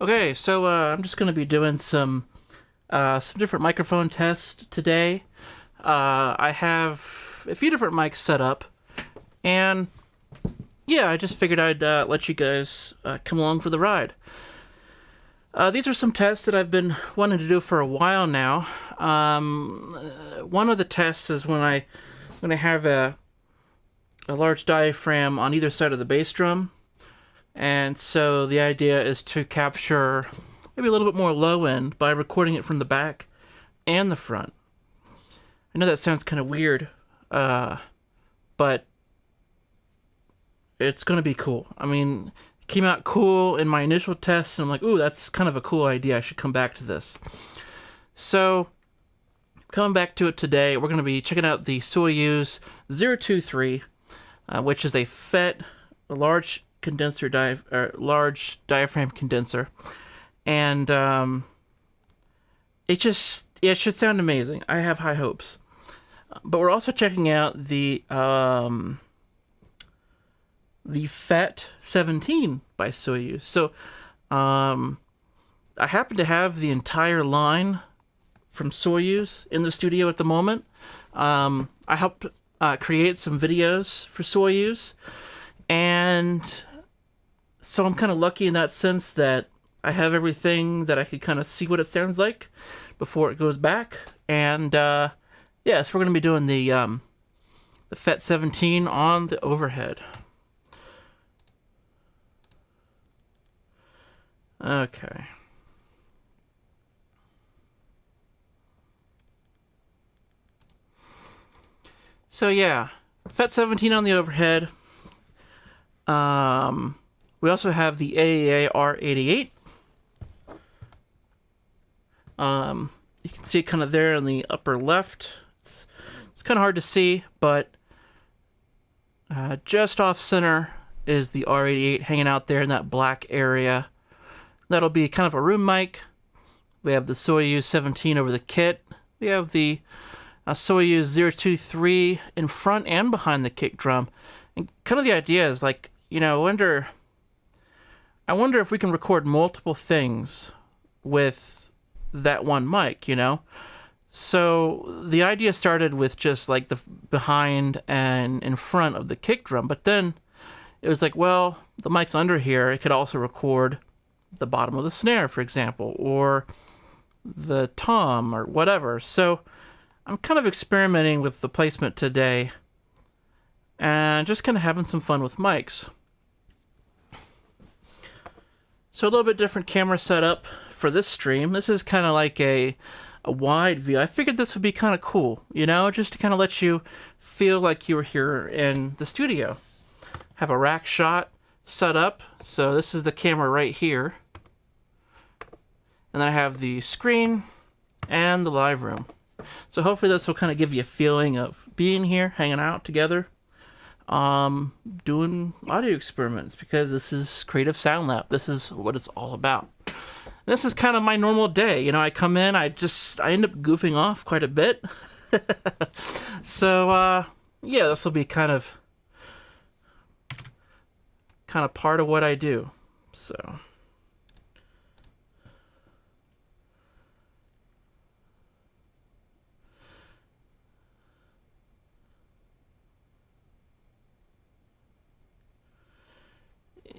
Okay, so I'm just going to be doing some different microphone tests today. I have a few different mics set up, and yeah, I just figured I'd let you guys come along for the ride. These are some tests that I've been wanting to do for a while now. One of the tests is when I have a large diaphragm on either side of the bass drum. And so the idea is to capture maybe a little bit more low end by recording it from the back and the front. I know that sounds kind of weird, but it's going to be cool. I mean, it came out cool in my initial test, and I'm like, ooh, that's kind of a cool idea. I should come back to this. So, coming back to it today, we're going to be checking out the Soyuz 023, which is a FET, a large large diaphragm condenser, and it should sound amazing. I have high hopes. But we're also checking out the FET 17 by Soyuz. So I happen to have the entire line from Soyuz in the studio at the moment. I helped create some videos for Soyuz, and so I'm kind of lucky in that sense that I have everything that I could kind of see what it sounds like before it goes back. And yeah, so we're going to be doing the FET 17 on the overhead. Okay. So yeah, FET 17 on the overhead. We also have the AEA R88. You can see it kind of there in the upper left. It's kind of hard to see, but just off center is the R88 hanging out there in that black area. That'll be kind of a room mic. We have the Soyuz 17 over the kit. We have the Soyuz 023 in front and behind the kick drum. And kind of the idea is like, you know, I wonder if we can record multiple things with that one mic, you know? So the idea started with just like the behind and in front of the kick drum, but then it was like, well, the mic's under here. It could also record the bottom of the snare, for example, or the tom or whatever. So I'm kind of experimenting with the placement today and just kind of having some fun with mics. So a little bit different camera setup for this stream. This is kind of like a wide view. I figured this would be kind of cool, you know, just to kind of let you feel like you were here in the studio. Have a rack shot set up. So this is the camera right here. And then I have the screen and the live room. So hopefully this will kind of give you a feeling of being here, hanging out together. Doing audio experiments, because this is Creative Sound Lab. This is what it's all about. This is kind of my normal day. You know, I come in, I end up goofing off quite a bit. So, yeah, this will be kind of part of what I do. So.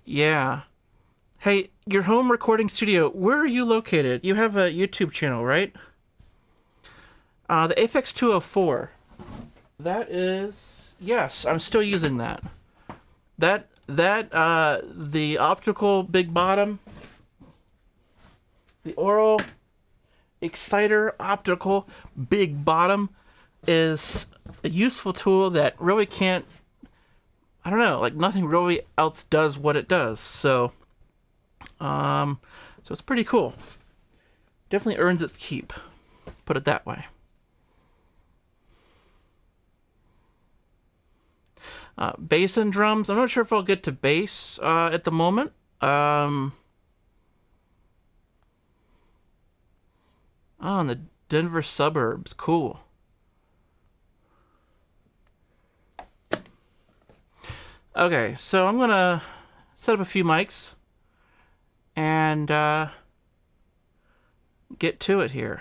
Yeah. Hey, your home recording studio, where are you located? You have a YouTube channel, right? The Aphex 204. That is... Yes, I'm still using that. The optical big bottom, the Oral Exciter optical big bottom is a useful tool that really can't... I don't know, like nothing really else does what it does. So it's pretty cool. Definitely earns its keep. Put it that way. Bass and drums. I'm not sure if I'll get to bass at the moment. Oh, in the Denver suburbs. Cool. Okay, so I'm gonna set up a few mics, and get to it here.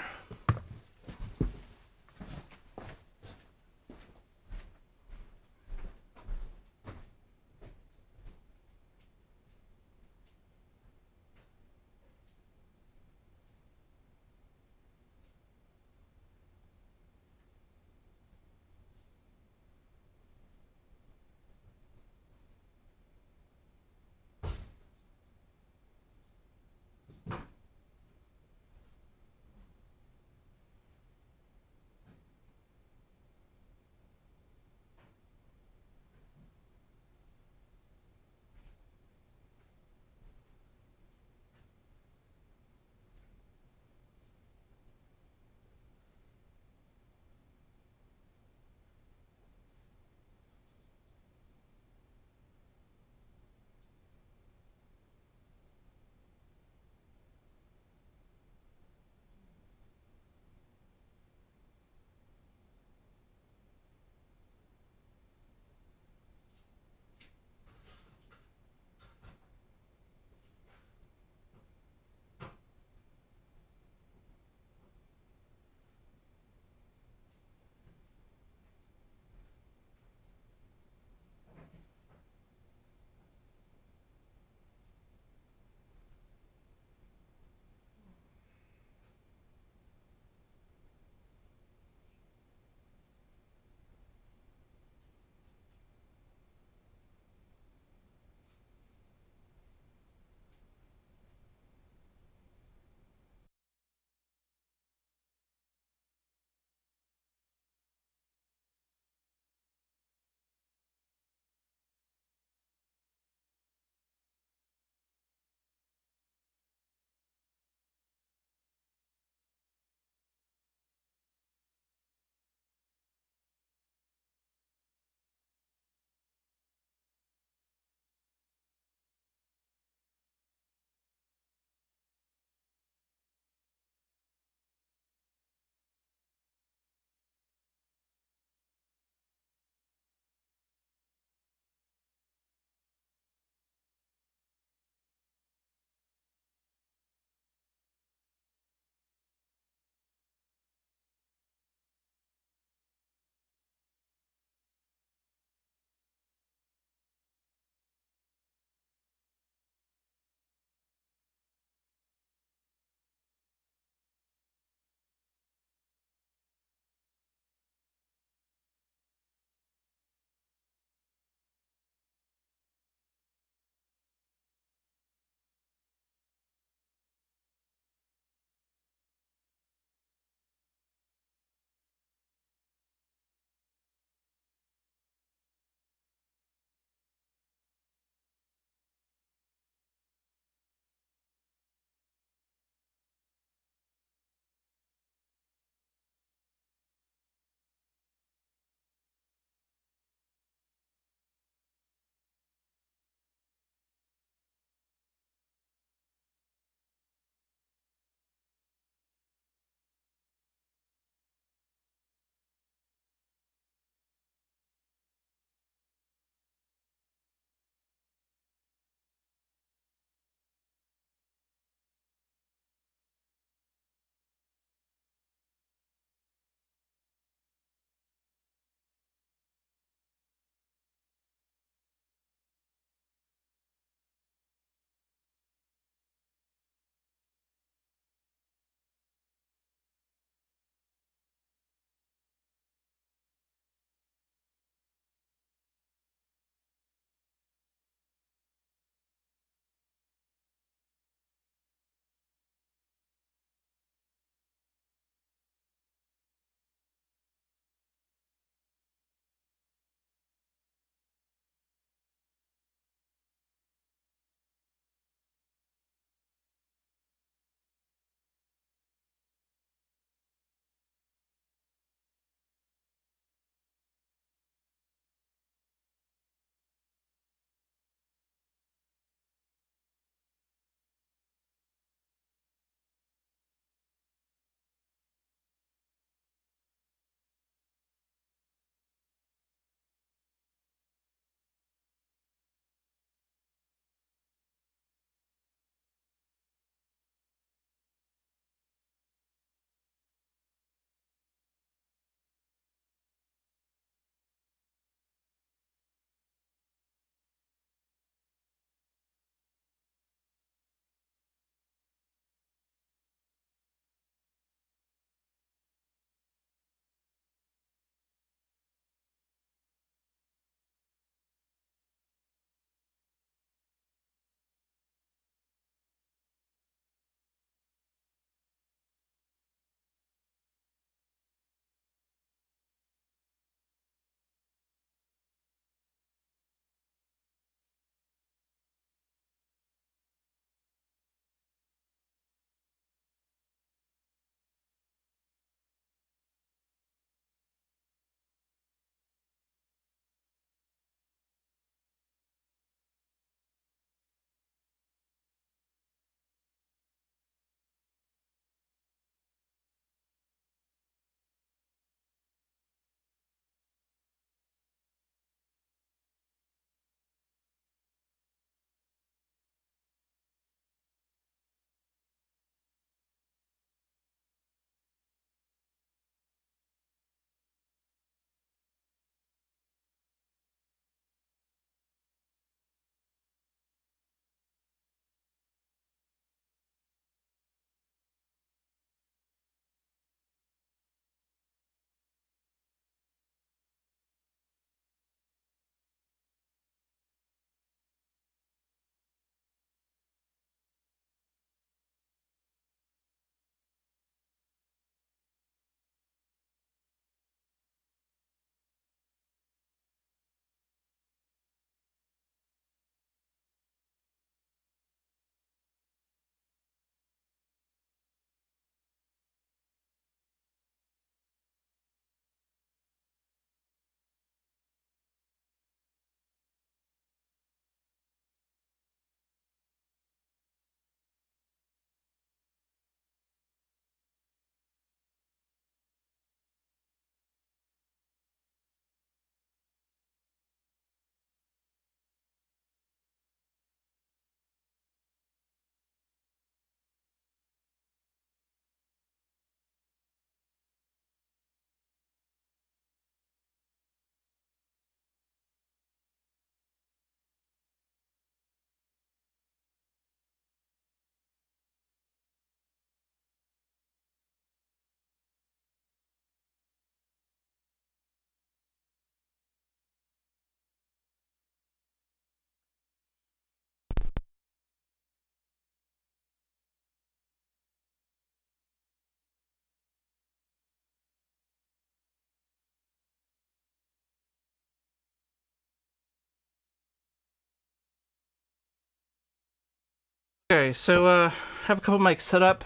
Okay, so have a couple mics set up.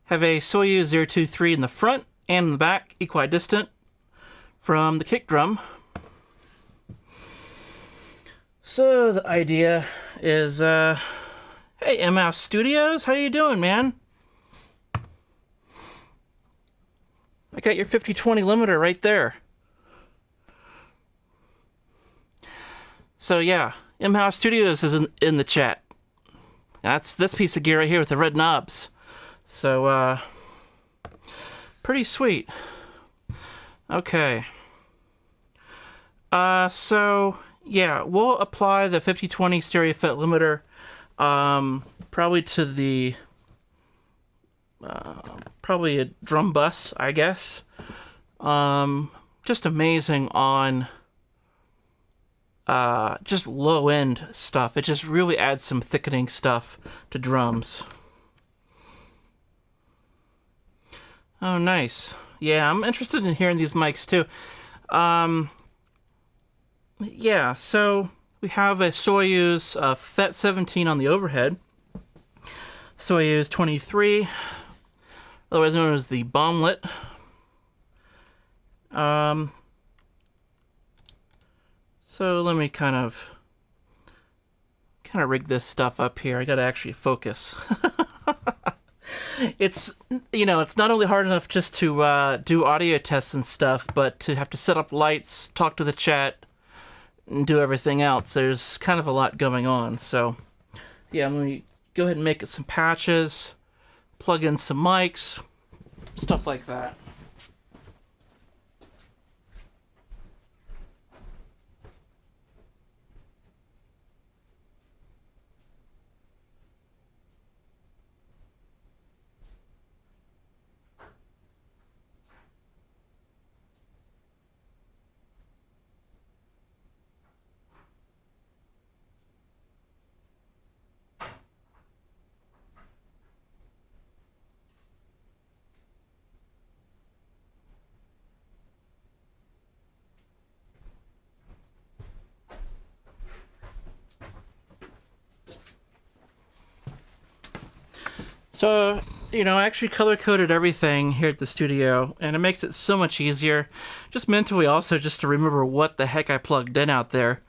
Have a Soyuz 023 in the front and in the back, equidistant from the kick drum. So the idea is, hey, M-House Studios, how you doing, man? I got your 50-20 limiter right there. So yeah, M-House Studios is in the chat. That's this piece of gear right here with the red knobs. So, pretty sweet. Okay. So, yeah, we'll apply the 50-20 stereo fit limiter, probably to the, probably a drum bus, I guess. Just amazing on, just low-end stuff. It just really adds some thickening stuff to drums. Oh, nice. Yeah, I'm interested in hearing these mics, too. Yeah, so we have a Soyuz FET 17 on the overhead. Soyuz 23, otherwise known as the bomblet. So let me kind of rig this stuff up here. I gotta actually focus. It's, you know, it's not only hard enough just to do audio tests and stuff, but to have to set up lights, talk to the chat, and do everything else. There's kind of a lot going on. So, yeah, let me go ahead and make some patches, plug in some mics, stuff like that. So, you know, I actually color-coded everything here at the studio, and it makes it so much easier, just mentally also, just to remember what the heck I plugged in out there.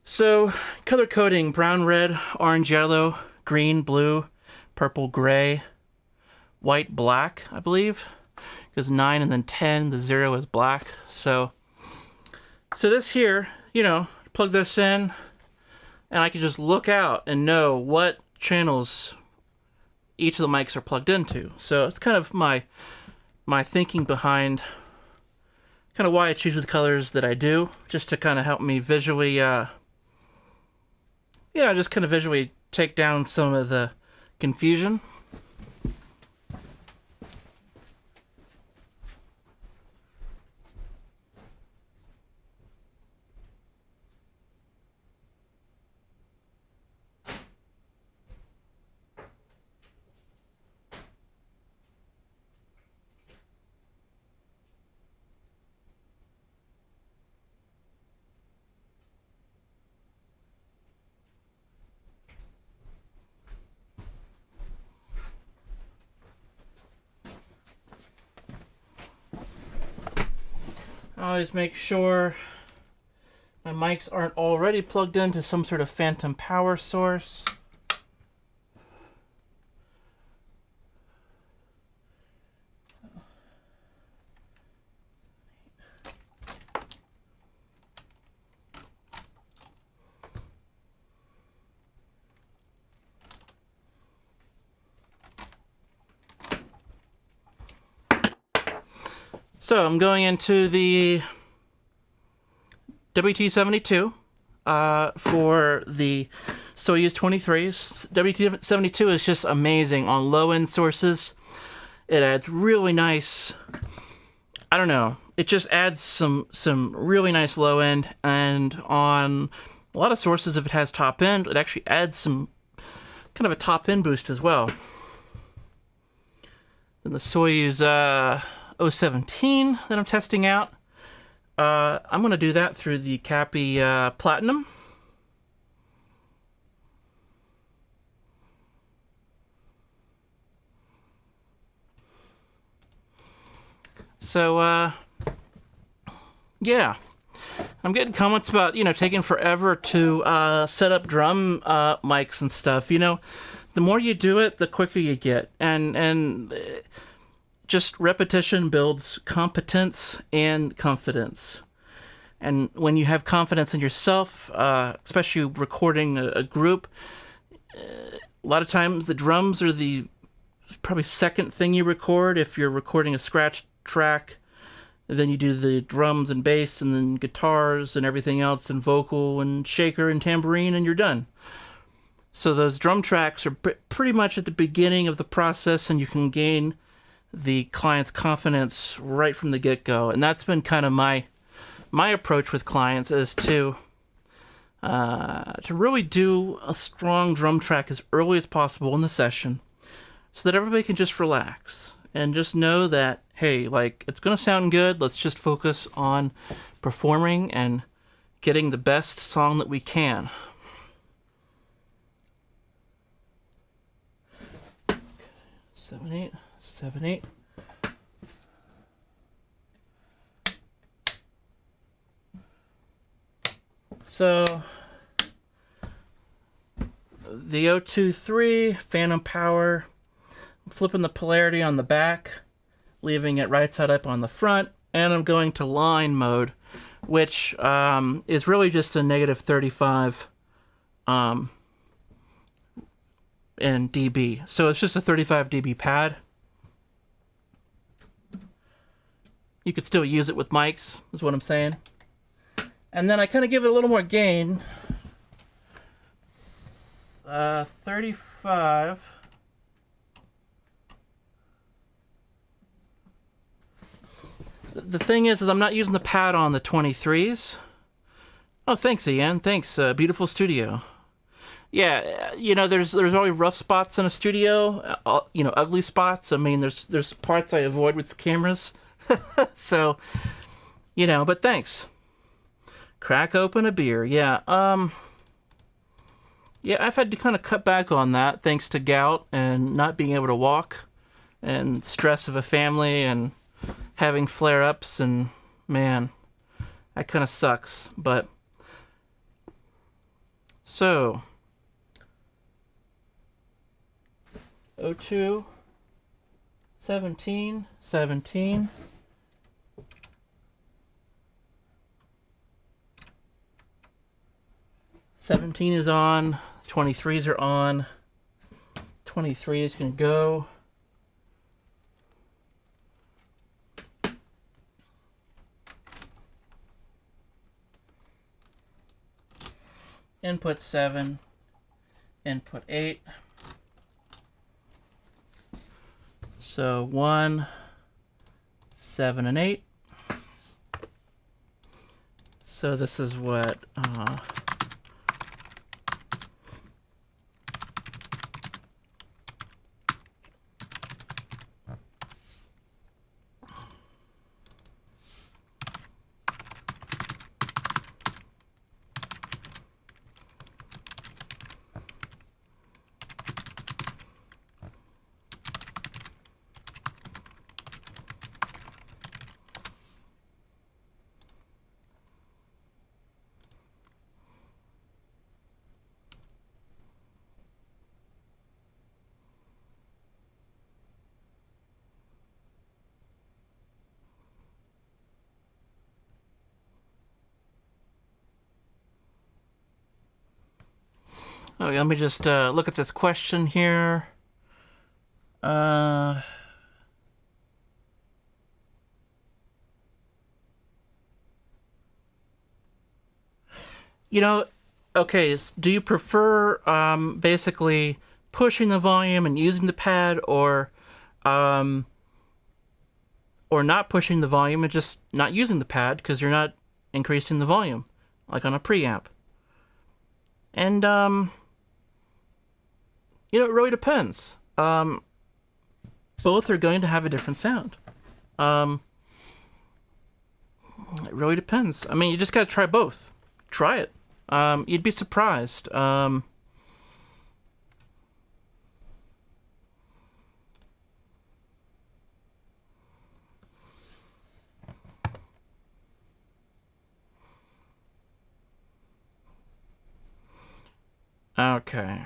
So, color coding: brown, red, orange, yellow, green, blue, purple, gray, white, black, I believe. Because 9 and then 10, the 0 is black. So this here, you know, plug this in, and I can just look out and know what channels each of the mics are plugged into. So it's kind of my thinking behind kind of why I choose the colors that I do, just to kind of help me visually, just kind of visually take down some of the confusion. I always make sure my mics aren't already plugged into some sort of phantom power source. So I'm going into the WT72 for the Soyuz 23. WT72 is just amazing on low-end sources. It adds really nice, I don't know, it just adds some really nice low-end, and on a lot of sources, if it has top-end, it actually adds some kind of a top-end boost as well. Then the Soyuz 017 that I'm testing out. I'm going to do that through the Cappy Platinum. So, yeah. I'm getting comments about, taking forever to set up drum mics and stuff. The more you do it, the quicker you get. And just repetition builds competence and confidence. And when you have confidence in yourself, especially recording a group, a lot of times the drums are the probably second thing you record. If you're recording a scratch track, then you do the drums and bass and then guitars and everything else and vocal and shaker and tambourine, and you're done. So those drum tracks are pretty much at the beginning of the process, and you can gain the client's confidence right from the get-go. And that's been kind of my approach with clients, is to really do a strong drum track as early as possible in the session, so that everybody can just relax and just know that, hey, like, it's going to sound good. Let's just focus on performing and getting the best song that we can. Seven, eight, 7/8. So the 023 phantom power, I'm flipping the polarity on the back, leaving it right side up on the front, and I'm going to line mode, which is really just a negative 35 in dB. So it's just a 35 dB pad. You could still use it with mics, is what I'm saying. And then I kind of give it a little more gain. 35. The thing is I'm not using the pad on the 23s. Oh, thanks, Ian. Thanks. Beautiful studio. Yeah, there's always rough spots in a studio. Ugly spots. I mean, there's parts I avoid with the cameras. So, but thanks. Crack open a beer. Yeah. Yeah, I've had to kind of cut back on that thanks to gout and not being able to walk and stress of a family and having flare-ups, and man, that kind of sucks. But so 02 17 17 17 is on, 23s are on, 23 is going to go. Input 7, input 8. So 1, 7, and 8. So this is what okay, let me just look at this question here. Okay, do you prefer basically pushing the volume and using the pad, or not pushing the volume and just not using the pad because you're not increasing the volume, like on a preamp? And it really depends. Both are going to have a different sound. It really depends. I mean, you just gotta try both. Try it. You'd be surprised. Okay.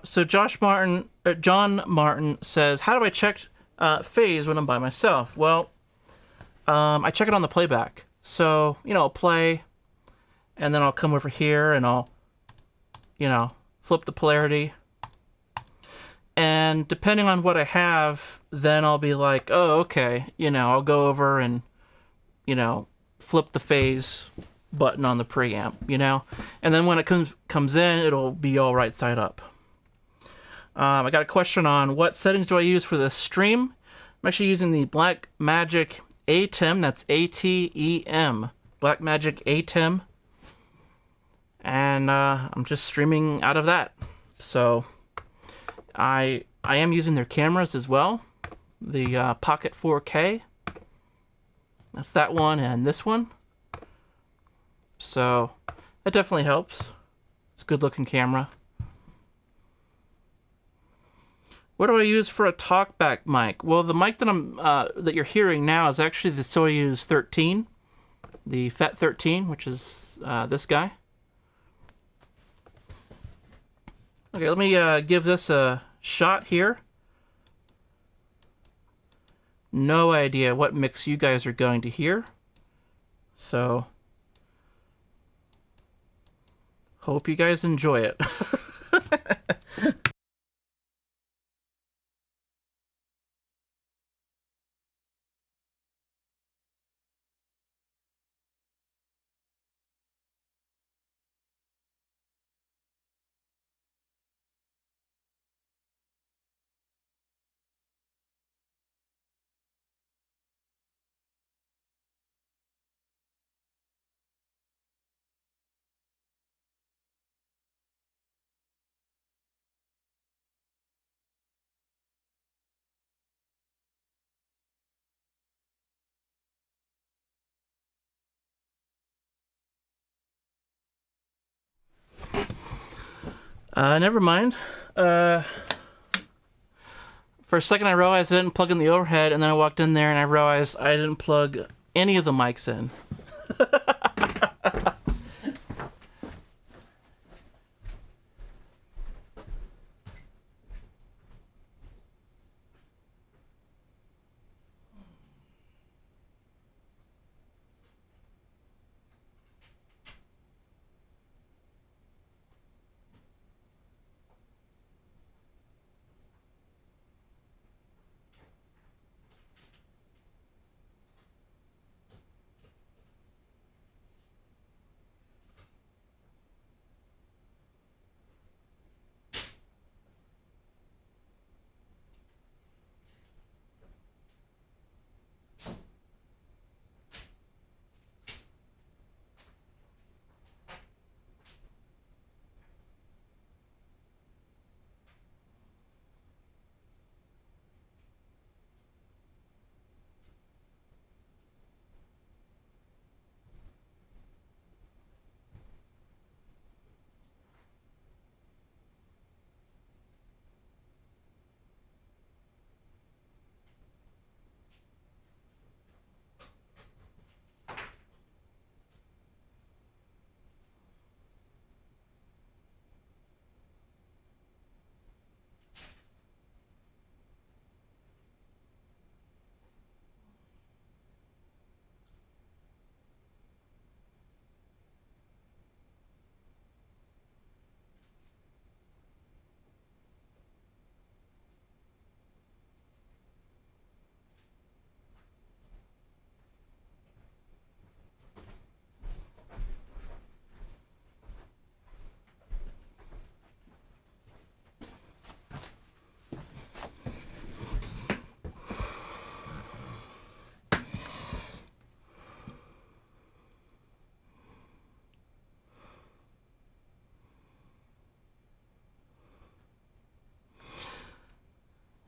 So John Martin says, how do I check phase when I'm by myself? Well, I check it on the playback. So, I'll play, and then I'll come over here and I'll, flip the polarity. And depending on what I have, then I'll be like, oh, okay, I'll go over and, flip the phase button on the preamp, And then when it comes in, it'll be all right side up. I got a question on what settings do I use for this stream. I'm actually using the Blackmagic ATEM. That's ATEM. Blackmagic ATEM. And I'm just streaming out of that. So I am using their cameras as well. The Pocket 4K. That's that one and this one. So that definitely helps. It's a good looking camera. What do I use for a talkback mic? Well, the mic that you're hearing now is actually the Soyuz 13, the FET 13, which is this guy. Okay, let me give this a shot here. No idea what mix you guys are going to hear, so hope you guys enjoy it. Never mind. For a second I realized I didn't plug in the overhead, and then I walked in there and I realized I didn't plug any of the mics in.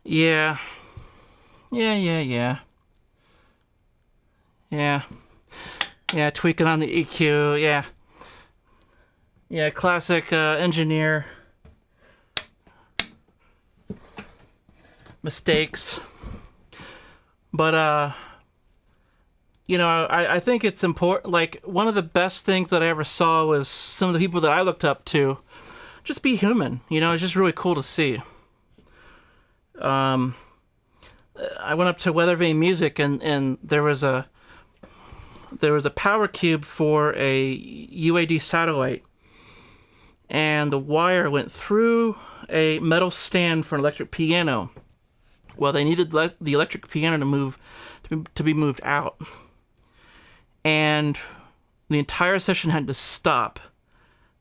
Yeah. Yeah. Yeah, tweaking on the EQ, yeah. Yeah, classic engineer mistakes. But you know, I think it's important. Like, one of the best things that I ever saw was some of the people that I looked up to just be human. You know, it's just really cool to see. I went up to Weather Vane Music, and there was a power cube for a UAD satellite, and the wire went through a metal stand for an electric piano. Well, they needed the electric piano to be moved out, and the entire session had to stop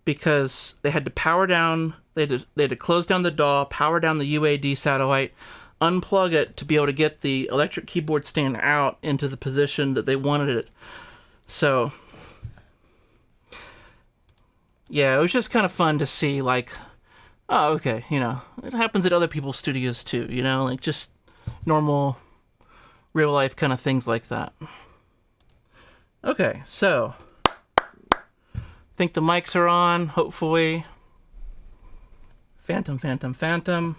because they had to power down. They had to close down the DAW, power down the UAD satellite, unplug it to be able to get the electric keyboard stand out into the position that they wanted it. So, yeah, it was just kind of fun to see, like, oh, okay, you know, it happens at other people's studios too, you know, like just normal, real life kind of things like that. Okay, so, I think the mics are on, hopefully. Phantom. 7/8,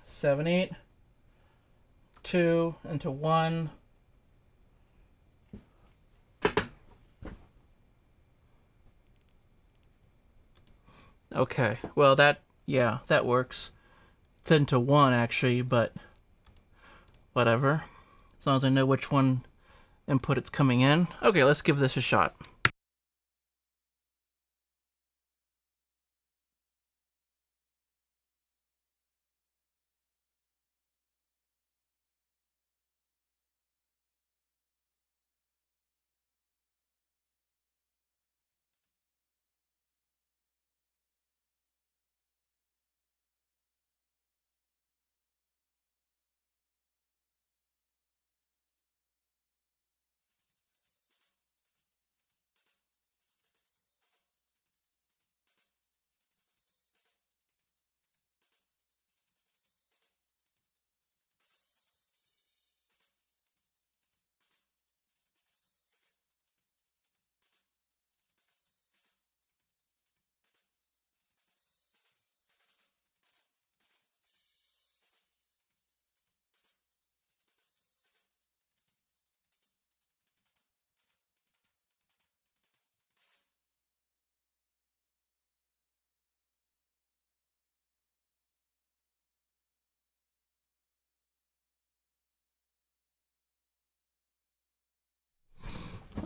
7/8, 2 into 1. Okay, well that works. It's into 1 actually, but whatever. As long as I know which one input it's coming in. Okay, let's give this a shot.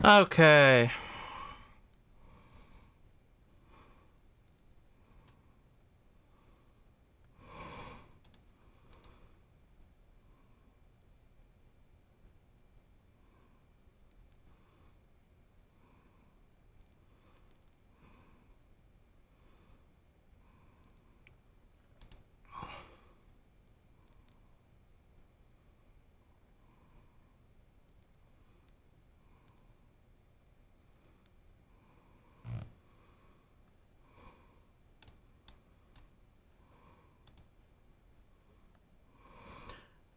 Okay.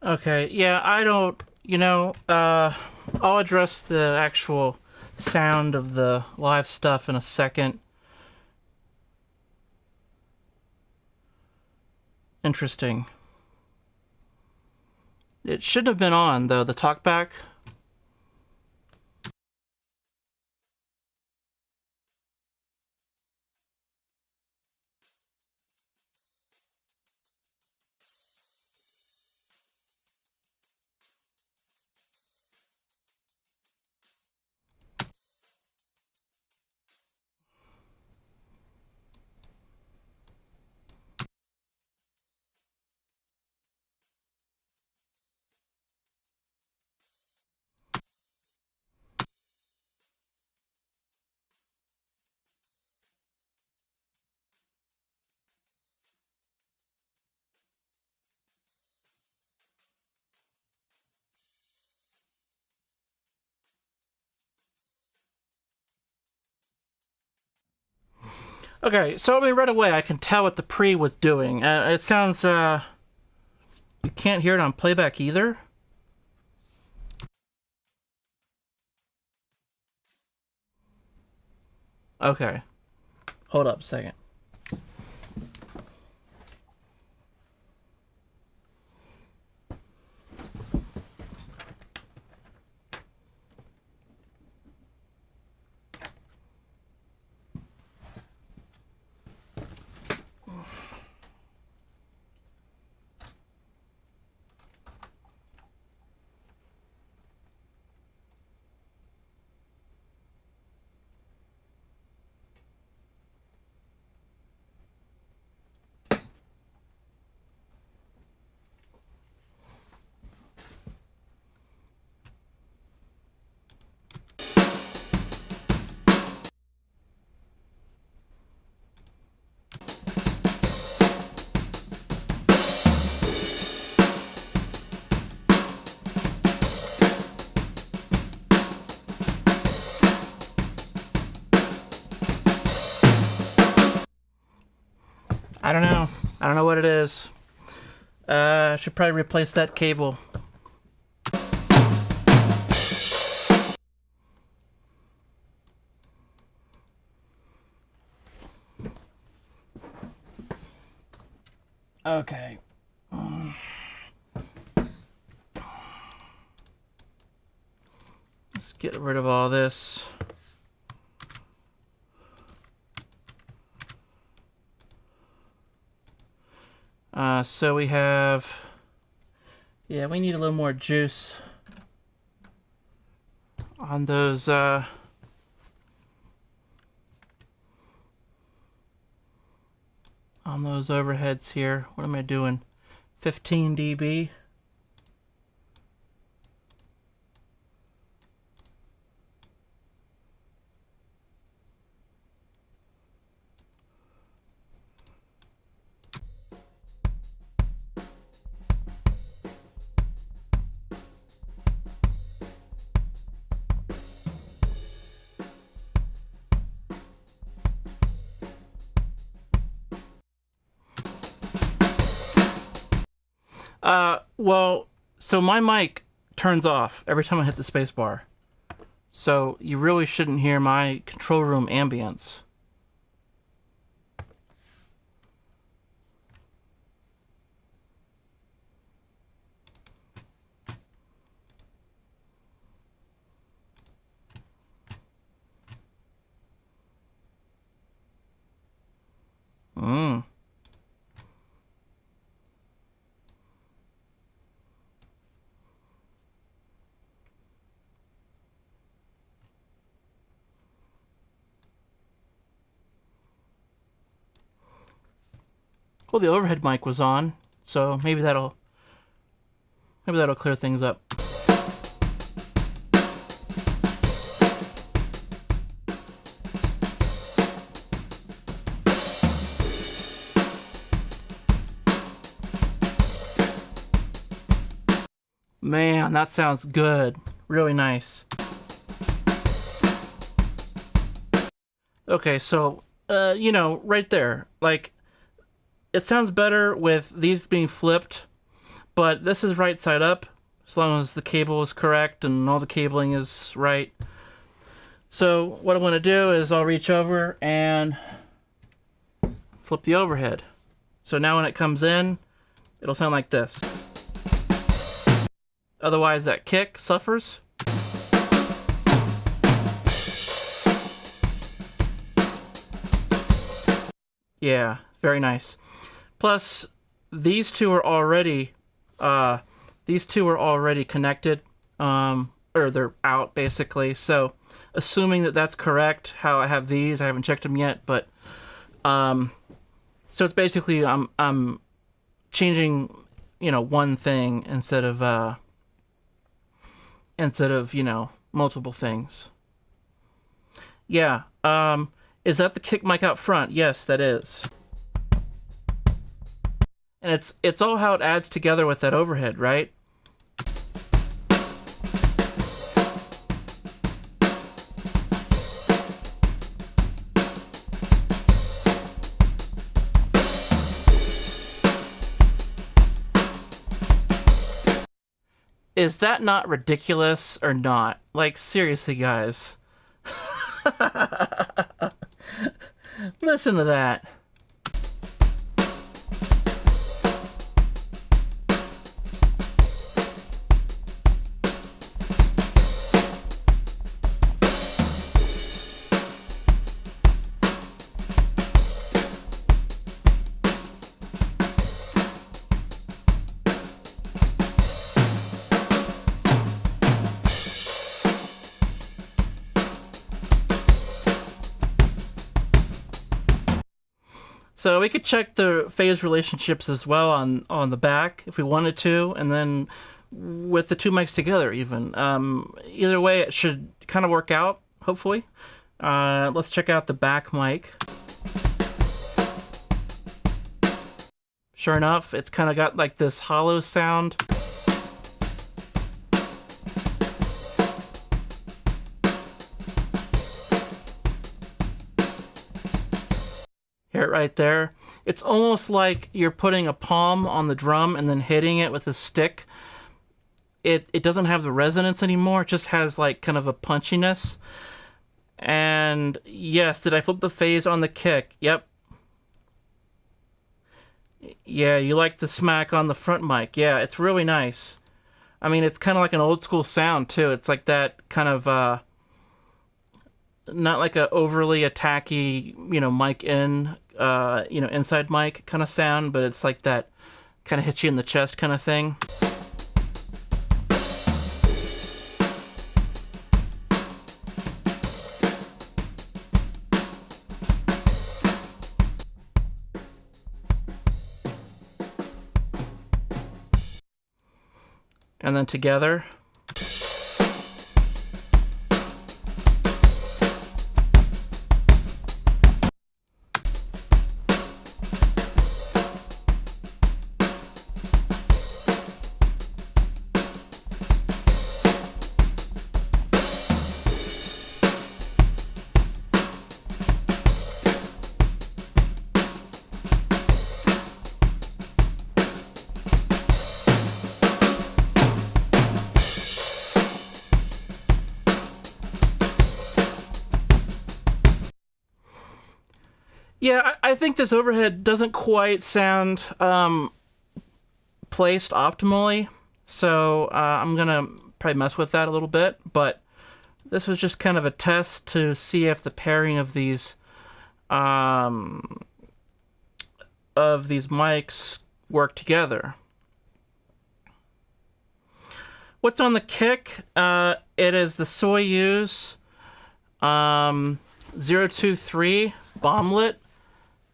Okay, yeah, I don't, you know, I'll address the actual sound of the live stuff in a second. Interesting. It shouldn't have been on, though, the Talkback. Okay, so I mean, right away I can tell what the pre was doing. It sounds, you can't hear it on playback either. Okay. Hold up a second. I don't know. I don't know what it is. I should probably replace that cable. Okay. Let's get rid of all this. So we have, yeah, we need a little more juice on those, on those overheads here. What am I doing? 15 dB. Well, so my mic turns off every time I hit the space bar. So you really shouldn't hear my control room ambience. Well, the overhead mic was on, so maybe that'll clear things up. Man, that sounds good. Really nice. Okay, so, you know, right there, like, it sounds better with these being flipped, but this is right side up, as long as the cable is correct and all the cabling is right. So what I'm going to do is I'll reach over and flip the overhead. So now when it comes in, it'll sound like this. Otherwise that kick suffers. Yeah, very nice. Plus, these two are already connected, or they're out basically. So, assuming that that's correct, how I have these, I haven't checked them yet, but so it's basically I'm changing, you know, one thing instead of you know, multiple things. Yeah. Is that the kick mic out front? Yes, that is. And it's all how it adds together with that overhead, right? Is that not ridiculous or not? Like, seriously, guys. Listen to that. So we could check the phase relationships as well on the back if we wanted to, and then with the two mics together even. Either way, it should kind of work out, hopefully. Let's check out the back mic. Sure enough, it's kind of got like this hollow sound. Hear it right there. It's almost like you're putting a palm on the drum and then hitting it with a stick. It doesn't have the resonance anymore. It just has like kind of a punchiness. And yes, did I flip the phase on the kick? Yep. Yeah, you like the smack on the front mic. Yeah, it's really nice. I mean, it's kind of like an old school sound too. It's like that kind of not like a overly attacky, mic in, inside mic kind of sound, but it's like that kind of hits you in the chest kind of thing. And then together. Yeah, I think this overhead doesn't quite sound placed optimally, so I'm gonna probably mess with that a little bit, but this was just kind of a test to see if the pairing of these mics work together. What's on the kick? It is the Soyuz 023 bomblet,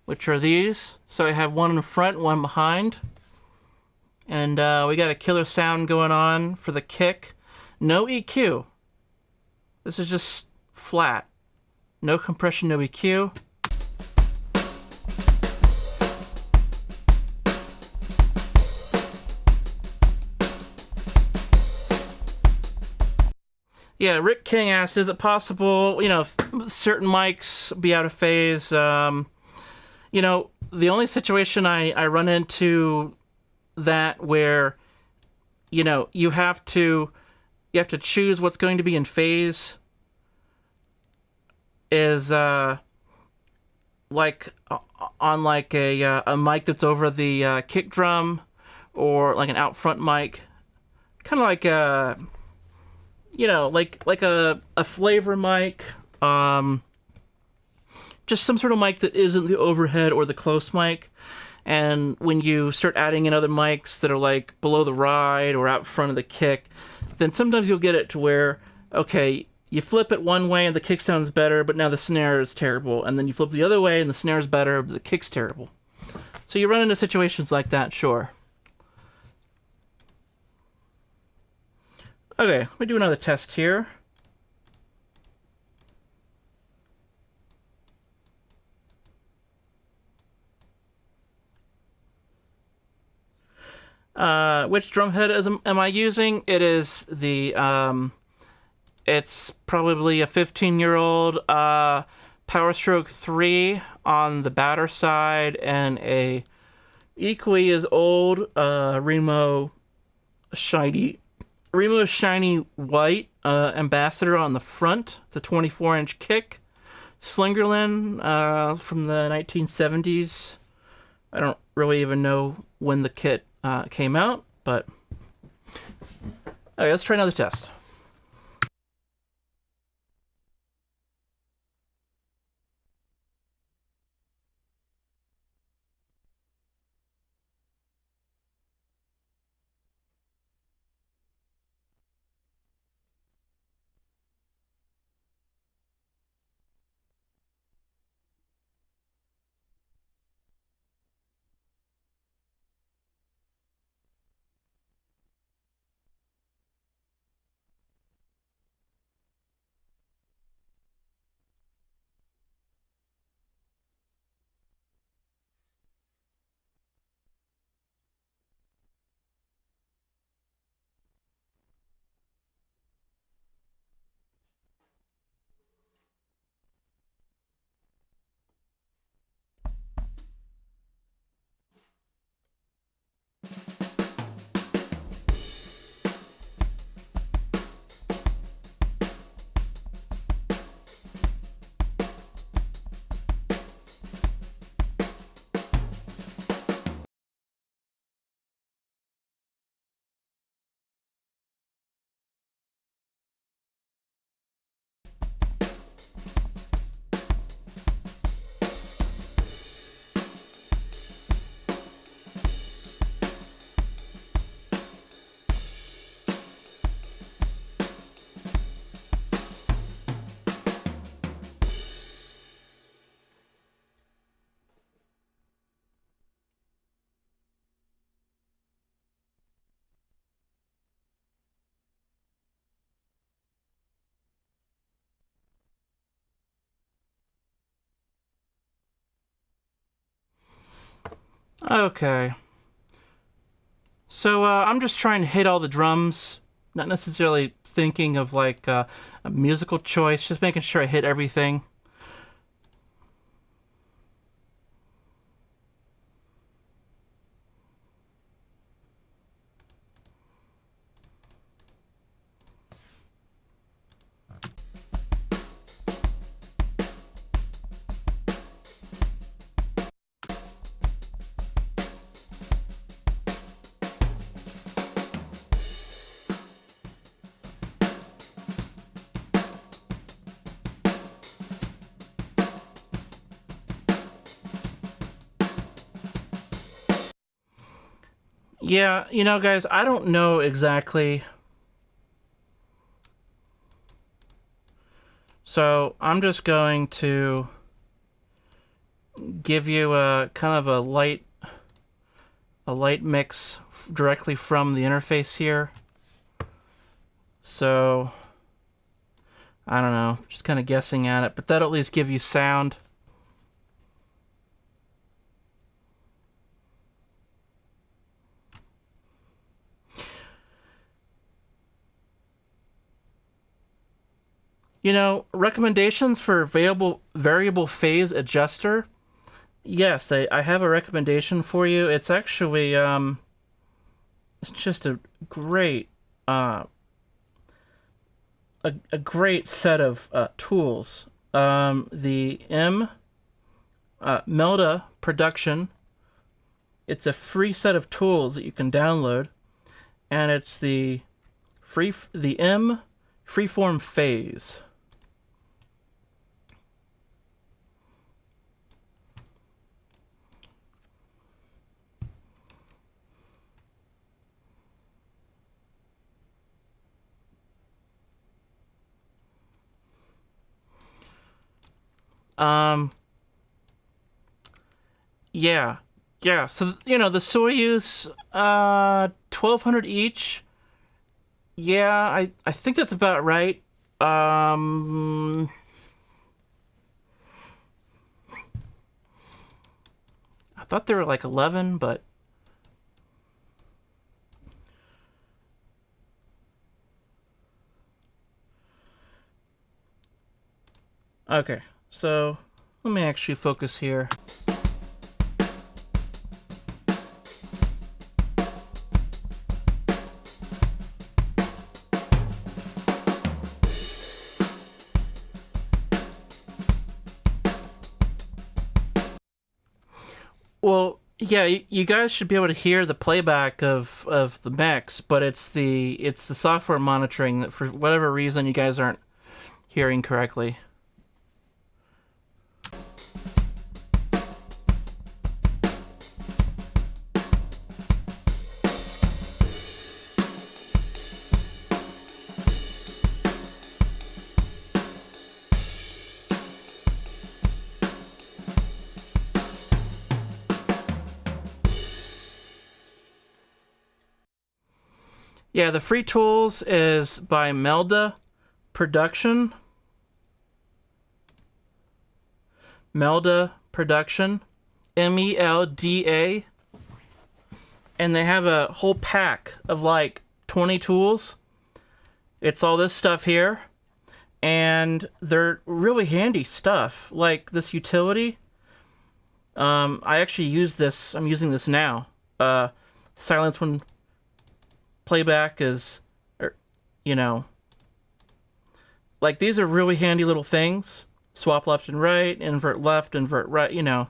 which are these. So I have one in front, one behind. And we got a killer sound going on for the kick. No EQ. This is just flat. No compression, no EQ. Yeah, Rick King asked, is it possible, certain mics be out of phase? The only situation I run into that where, you have to choose what's going to be in phase is like on like a mic that's over the kick drum, or like an out front mic, kind of like a like a flavor mic, just some sort of mic that isn't the overhead or the close mic. And when you start adding in other mics that are like below the ride or out front of the kick, then sometimes you'll get it to where, okay, you flip it one way and the kick sounds better, but now the snare is terrible. And then you flip the other way and the snare is better, but the kick's terrible. So you run into situations like that, sure. Okay, let me do another test here. Which drum head am I using? It is the, it's probably a 15-year-old Power Stroke 3 on the batter side, and a equally as old Remo Shiny White Ambassador on the front. It's a 24-inch kick. Slingerland from the 1970s. I don't really even know when the kit came out, but okay, let's try another test. Okay. So I'm just trying to hit all the drums, not necessarily thinking of like a musical choice, just making sure I hit everything. Yeah, you know, guys, I don't know exactly. So I'm just going to give you a kind of a light mix directly from the interface here. So I don't know, just kind of guessing at it, but that'll at least give you sound. You know, recommendations for variable phase adjuster. Yes, I have a recommendation for you. It's actually it's just a great a great set of tools. The Melda Production. It's a free set of tools that you can download, and it's the M freeform phase. Yeah, yeah. So you know the Soyuz, 1,200 each. Yeah, I think that's about right. Um, I thought there were like 11, but okay. So let me actually focus here. Well, yeah, you guys should be able to hear the playback of the mix, but it's the software monitoring that for whatever reason you guys aren't hearing correctly. Yeah, the free tools is by Melda Production. Melda Production. MELDA. And they have a whole pack of like 20 tools. It's all this stuff here. And they're really handy stuff. Like this utility. I actually use this. I'm using this now. Silence when playback is, you know, like these are really handy little things. Swap left and right, invert left, invert right, you know.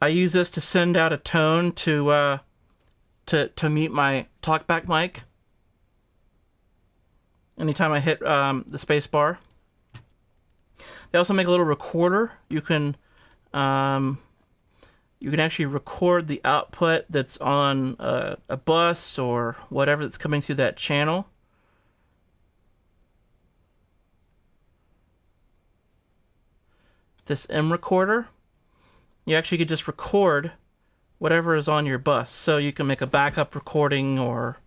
I use this to send out a tone to mute my talkback mic. Anytime I hit the space bar. They also make a little recorder. You can actually record the output that's on a bus or whatever that's coming through that channel. This M recorder, you actually could just record whatever is on your bus. So you can make a backup recording, or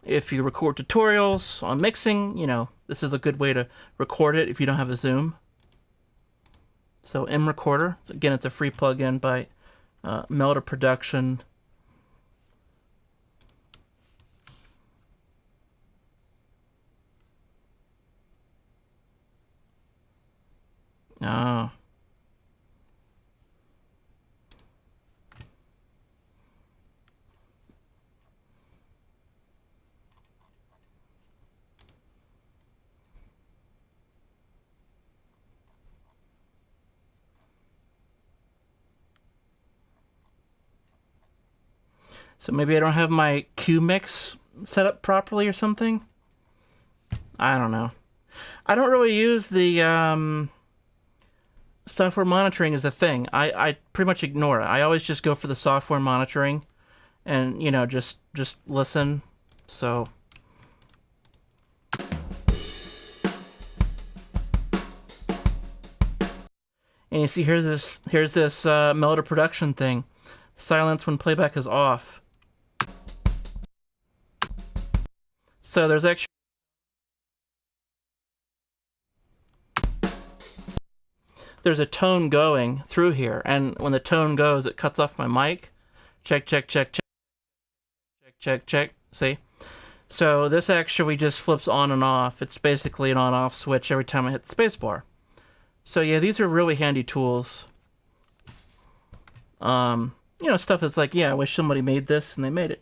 if you record tutorials on mixing, you know, this is a good way to record it if you don't have a Zoom. So M Recorder, again, it's a free plugin by Melda Production. Oh. So maybe I don't have my Q mix set up properly or something. I don't know. I don't really use the software monitoring as a thing. I pretty much ignore it. I always just go for the software monitoring and, you know, just listen. So and you see here's this Melda Production thing. Silence when playback is off. So there's actually a tone going through here, and when the tone goes, it cuts off my mic. Check, check, check, check, check, check, check. See? So this actually just flips on and off. It's basically an on-off switch every time I hit the spacebar. So yeah, these are really handy tools. You know, stuff that's like, yeah, I wish somebody made this, and they made it.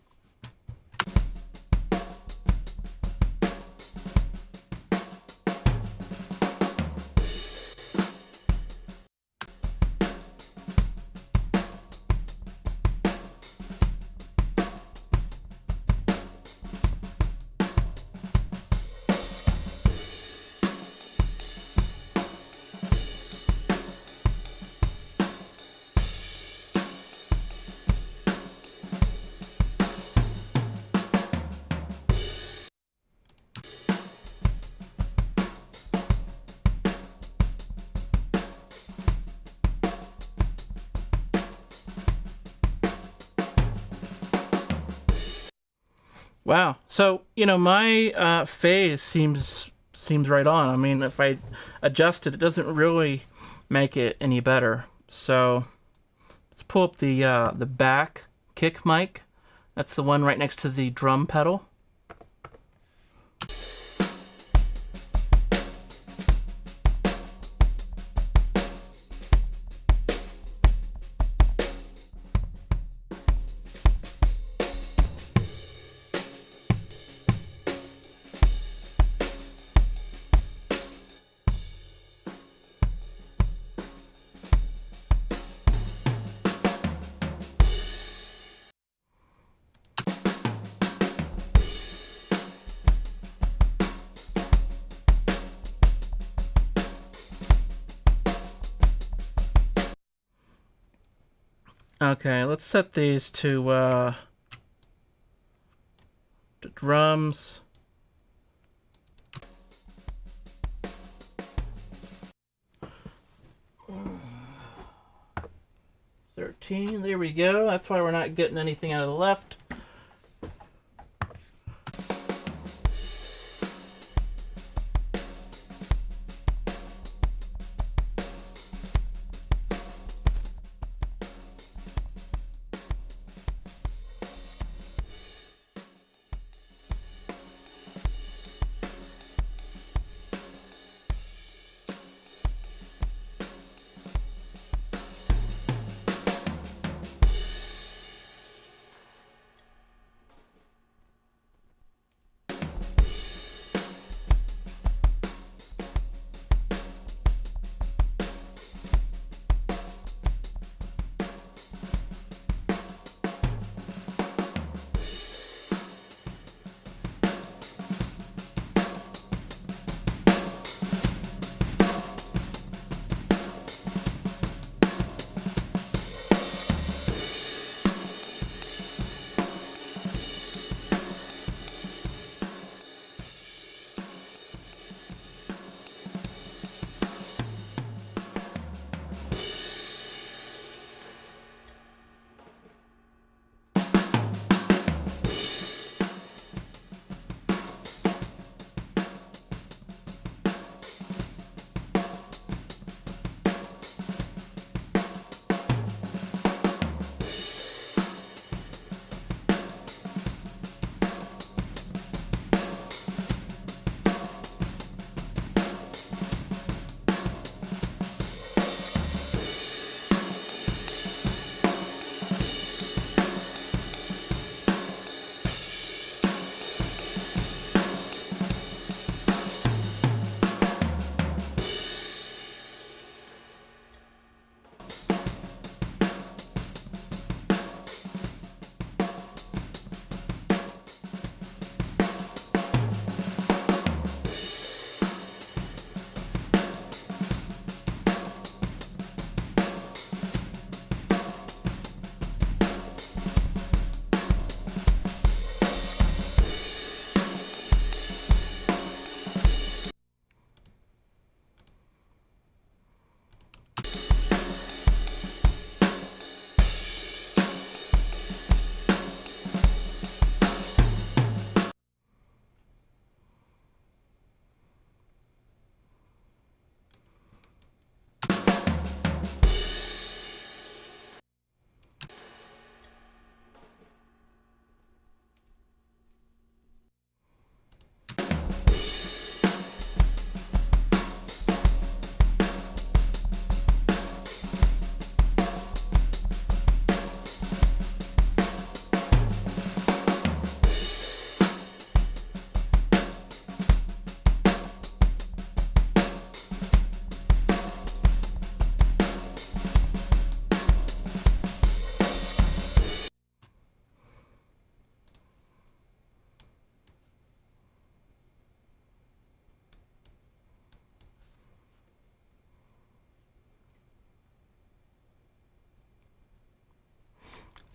Wow. So, you know, my phase seems right on. I mean, if I adjust it, it doesn't really make it any better. So let's pull up the back kick mic. That's the one right next to the drum pedal. Okay, let's set these to drums. There we go. That's why we're not getting anything out of the left.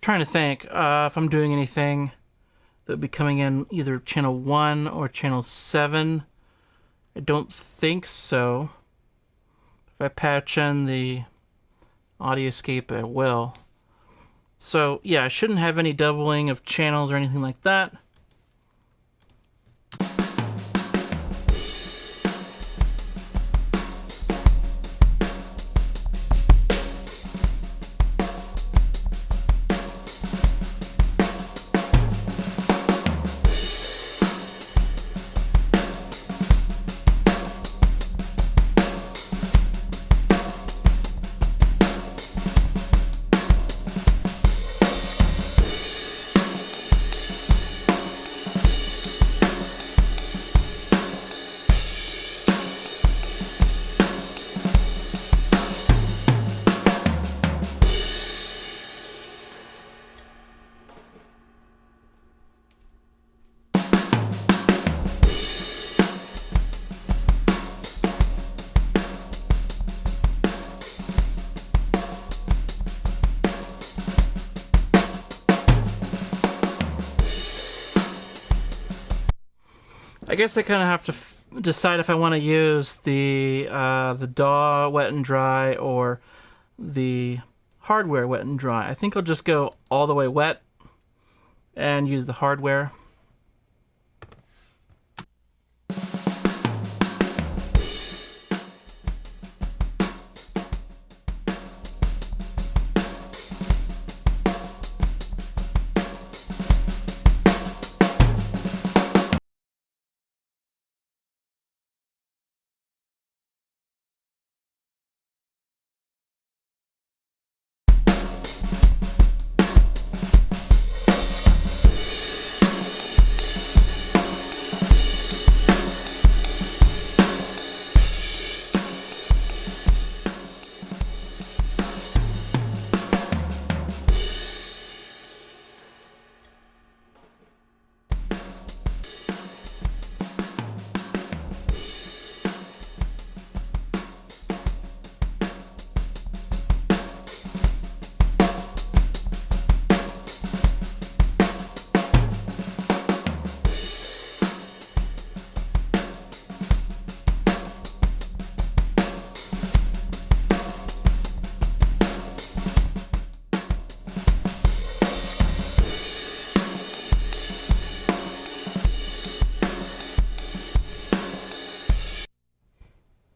trying to think if I'm doing anything that would be coming in either channel 1 or channel 7. I don't think so. If I patch in the audio escape, I will. So yeah, I shouldn't have any doubling of channels or anything like that. I guess I kind of have to decide if I want to use the DAW wet and dry or the hardware wet and dry. I think I'll just go all the way wet and use the hardware.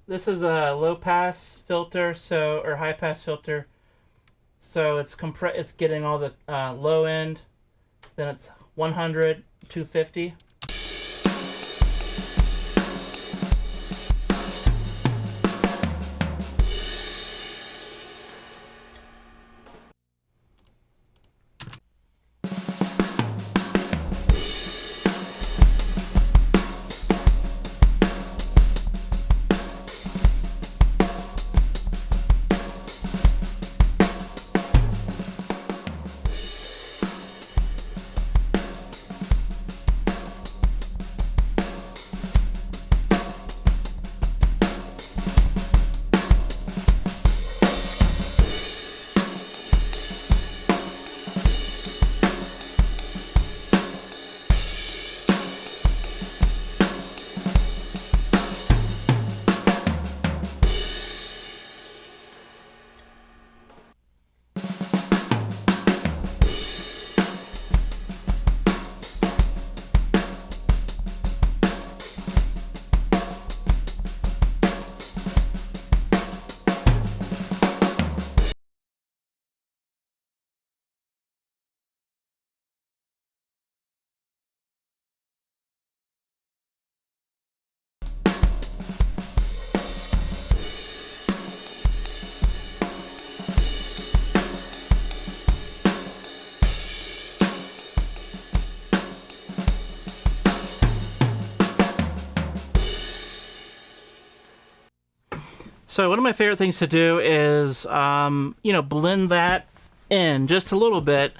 This is a low pass filter, or high pass filter. So it's getting all the low end. Then it's 100, 250. So one of my favorite things to do is, blend that in just a little bit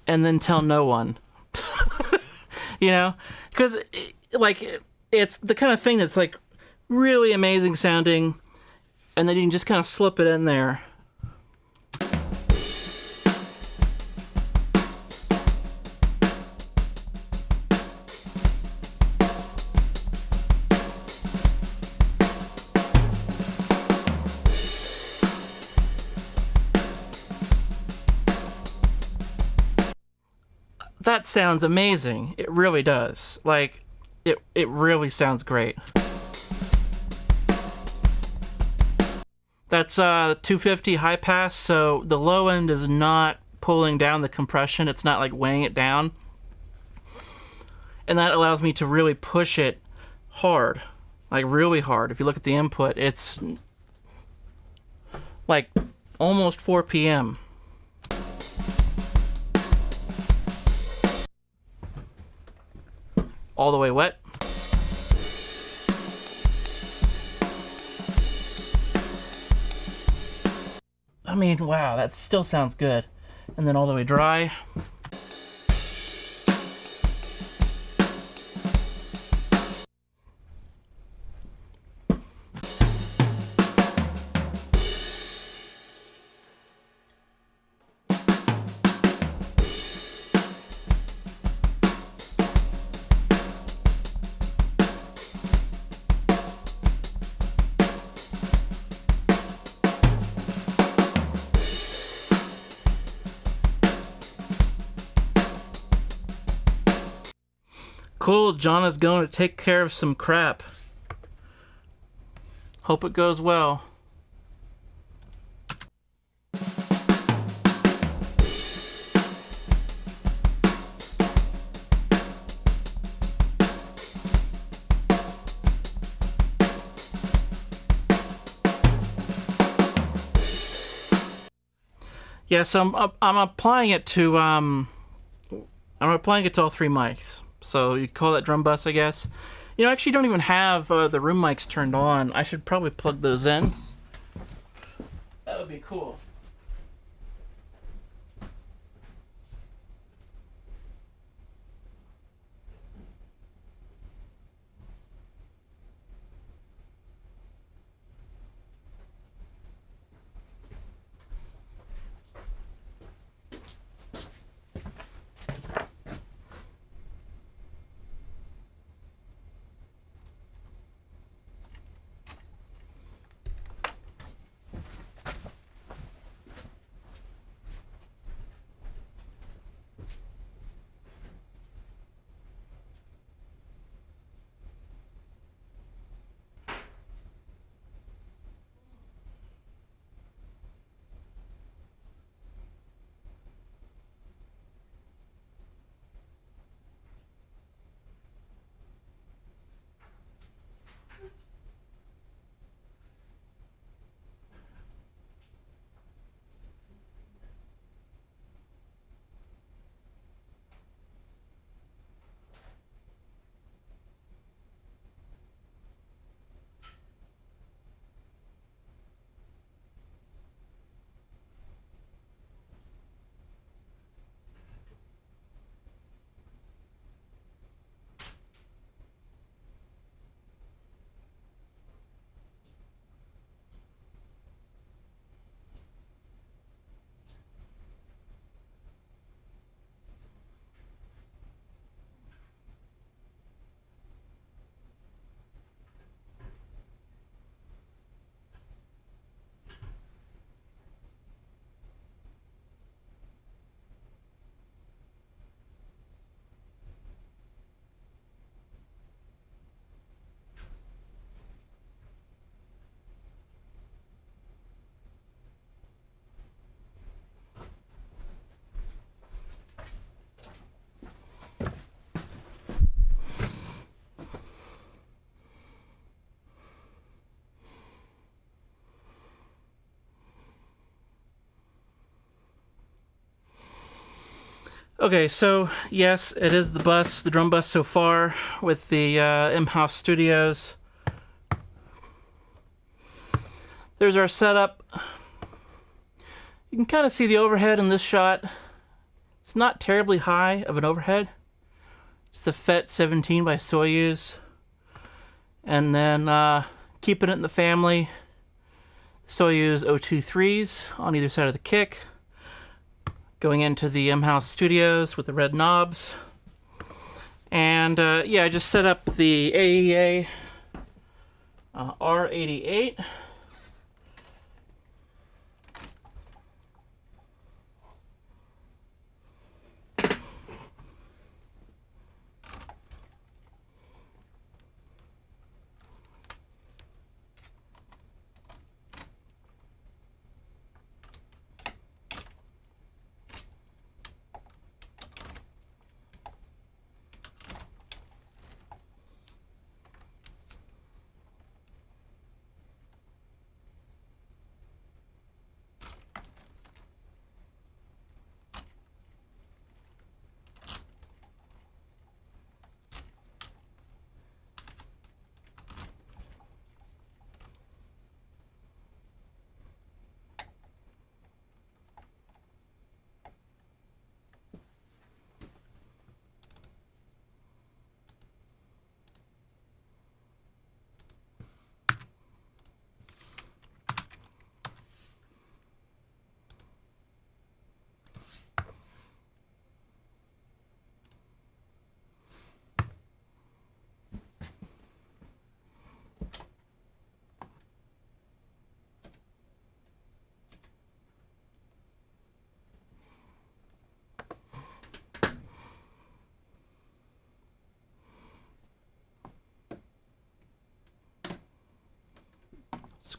and then tell no one. Because it's the kind of thing that's like really amazing sounding, and then you can just kind of slip it in there. that sounds amazing. It really does. Like, it really sounds great. That's 250 high pass, so the low end is not pulling down the compression. It's not like weighing it down. And that allows me to really push it hard, like really hard. If you look at the input, it's like almost 4 p.m. All the way wet. I mean, wow, that still sounds good. And then all the way dry. Cool, John is going to take care of some crap. Hope it goes well. Yeah, so I'm applying it to all 3 mics. So you call that drum bus, I guess. You know, actually don't even have the room mics turned on. I should probably plug those in. That would be cool. Okay, so yes, it is the bus, the drum bus so far with the in-house studios. There's our setup. You can kind of see the overhead in this shot. It's not terribly high of an overhead. It's the FET 17 by Soyuz. And then keeping it in the family, Soyuz 023s on either side of the kick. Going into the in-house studios with the red knobs. And yeah, I just set up the AEA R88.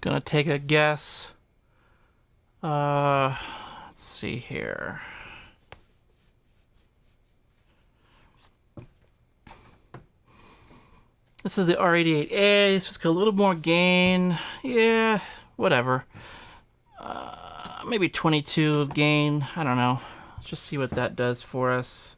Gonna take a guess. Let's see here. This is the R88A, so it's got a little more gain. Yeah, whatever. Maybe 22 gain. I don't know. Let's just see what that does for us.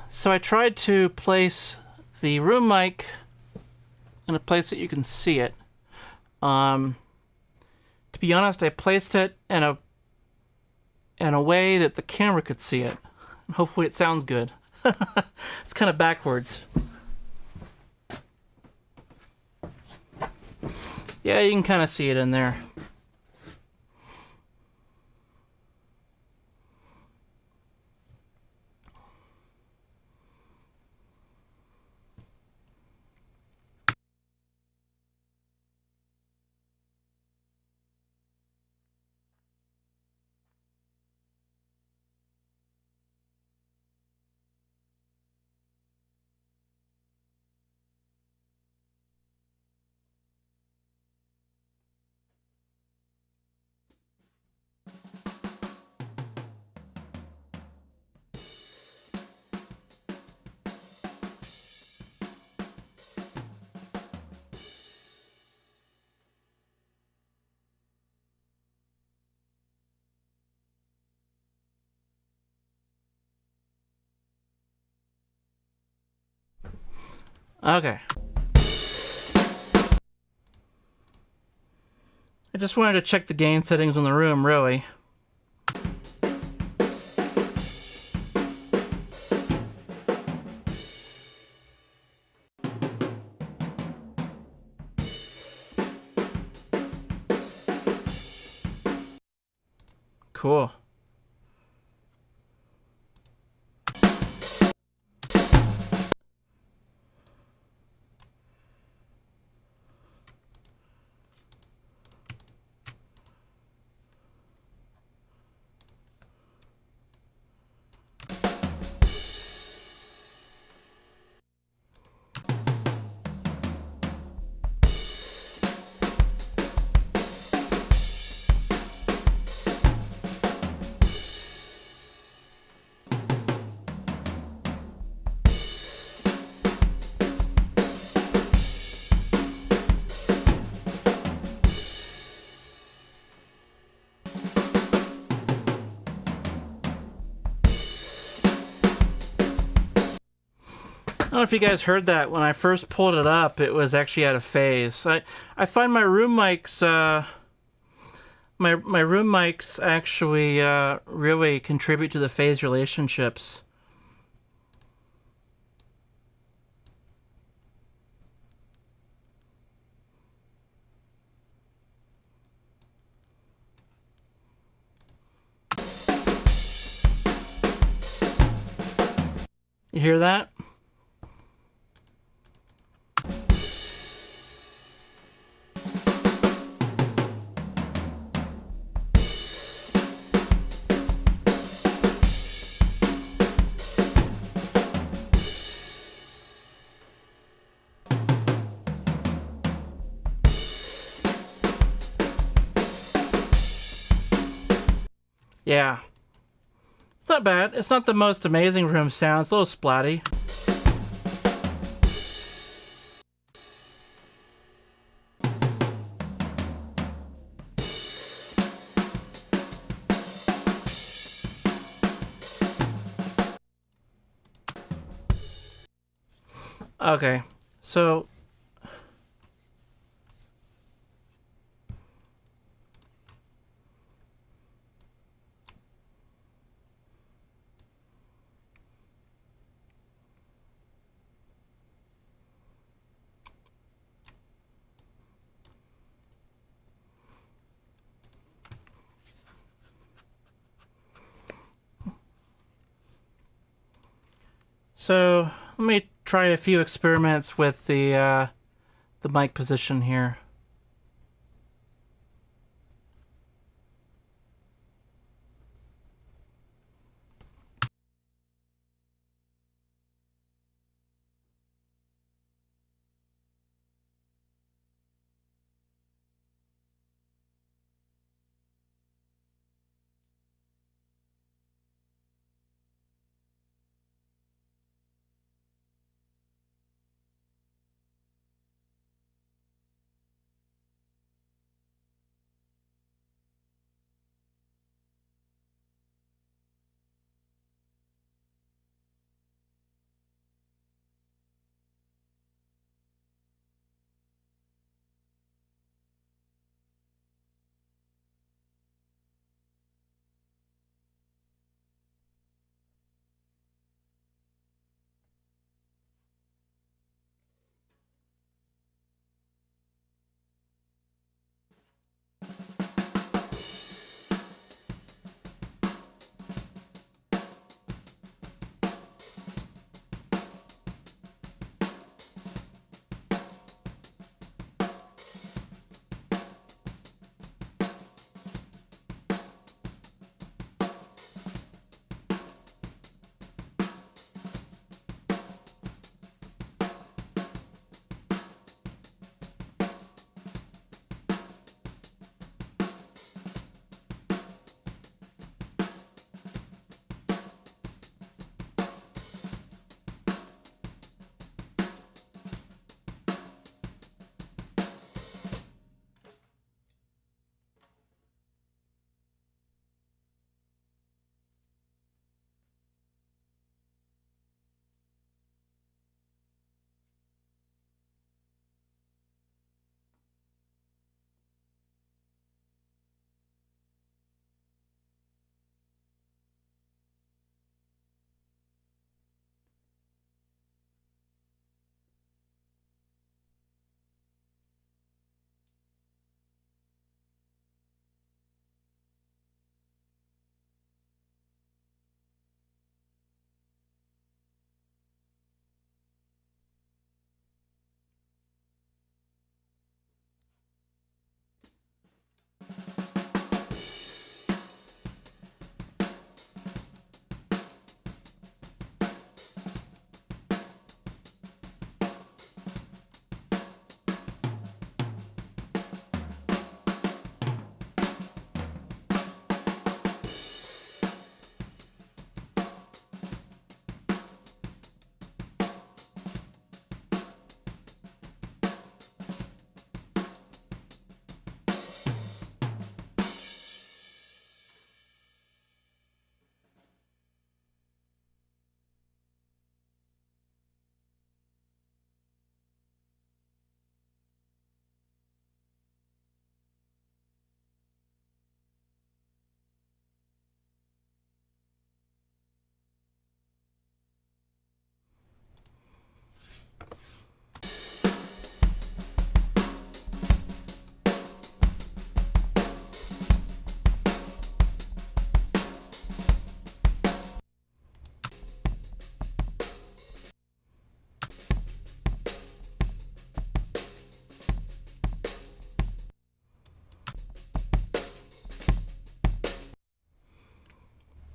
So I tried to place the room mic in a place that you can see it. To be honest, I placed it in a way that the camera could see it. Hopefully it sounds good. It's kind of backwards. Yeah, you can kind of see it in there. Okay. I just wanted to check the gain settings in the room, really. Cool. I don't know if you guys heard that. When I first pulled it up, it was actually out of phase. I find my room mics, my room mics actually really contribute to the phase relationships. You hear that? Yeah. It's not bad. It's not the most amazing room sound. It's a little splatty. Okay, so So let me try a few experiments with the mic position here.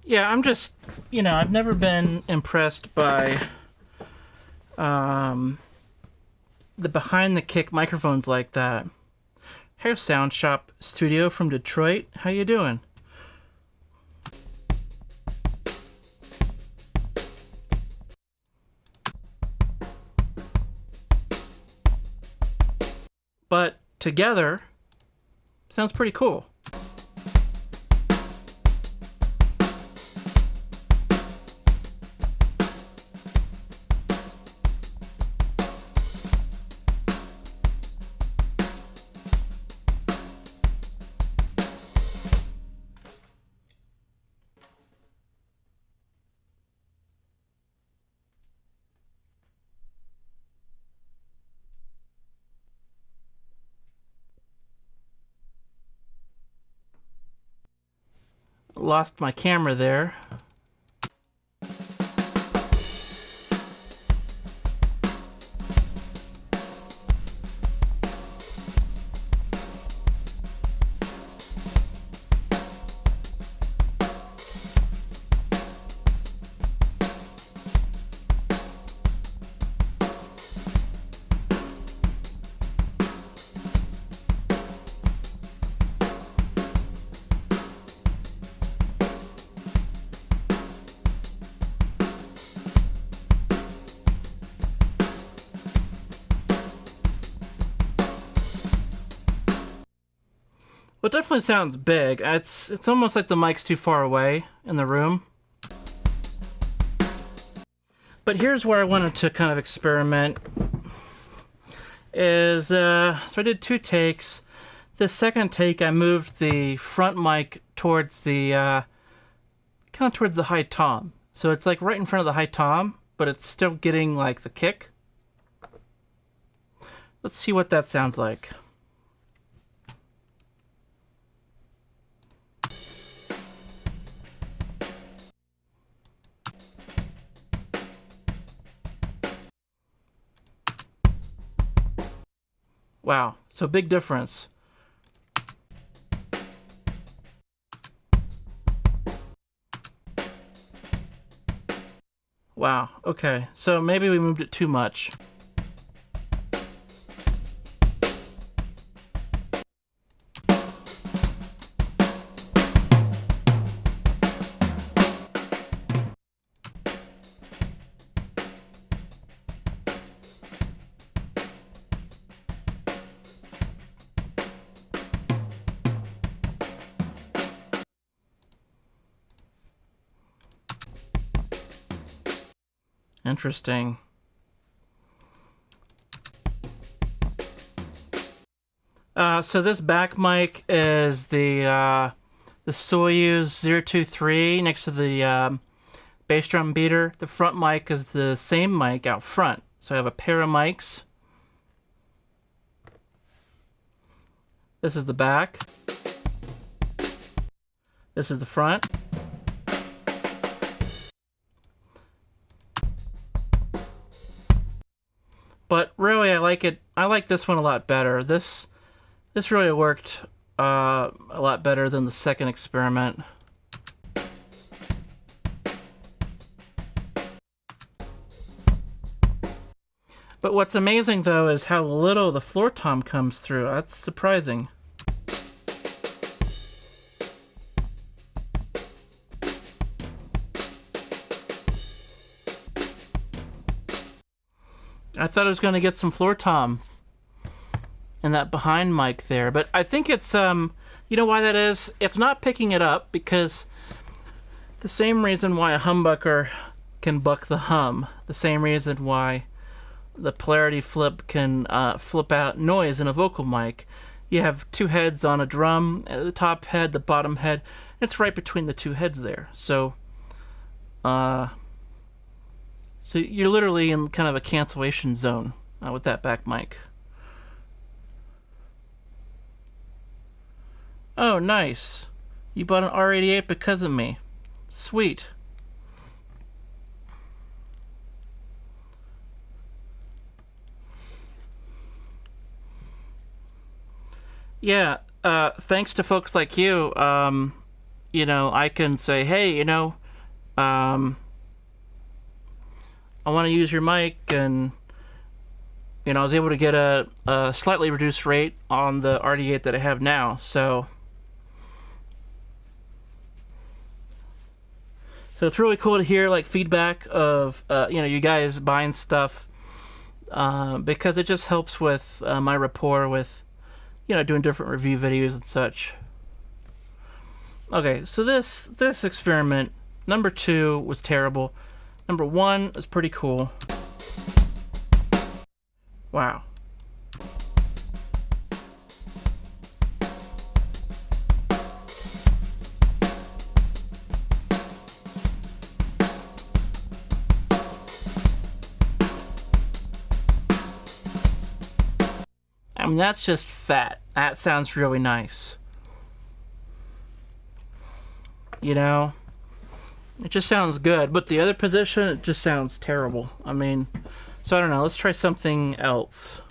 Yeah, I'm just, I've never been impressed by the behind the kick microphones like that. Hey, Sound Shop Studio from Detroit. How you doing? But together, sounds pretty cool. Lost my camera there. but definitely sounds big. It's almost like the mic's too far away in the room. But here's where I wanted to kind of experiment. So I did 2 takes. The second take, I moved the front mic towards the kind of towards the high tom. So it's like right in front of the high tom, but it's still getting like the kick. Let's see what that sounds like. Wow, so big difference. Wow, okay, so maybe we moved it too much. Interesting. So this back mic is the Soyuz 023 next to the bass drum beater. The front mic is the same mic out front. So I have a pair of mics. This is the back. This is the front. But really, I like this one a lot better. This really worked a lot better than the second experiment. But what's amazing, though, is how little the floor tom comes through. That's surprising. I thought I was going to get some floor tom in that behind mic there, but I think it's, you know why that is? It's not picking it up because the same reason why a humbucker can buck the hum, the same reason why the polarity flip can flip out noise in a vocal mic. You have 2 heads on a drum, the top head, the bottom head, and it's right between the 2 heads there. So you're literally in kind of a cancellation zone with that back mic. Oh, nice. You bought an R88 because of me. Sweet. Yeah, thanks to folks like you, you know, I can say, hey, you know, I want to use your mic, and you know, I was able to get a slightly reduced rate on the RD8 that I have now. So it's really cool to hear like feedback of you know, you guys buying stuff because it just helps with my rapport with, you know, doing different review videos and such. Okay, so this experiment number 2 was terrible. Number 1 is pretty cool. Wow. I mean, that's just fat. That sounds really nice. You know? It just sounds good, but the other position, it just sounds terrible. I mean, so I don't know. Let's try something else.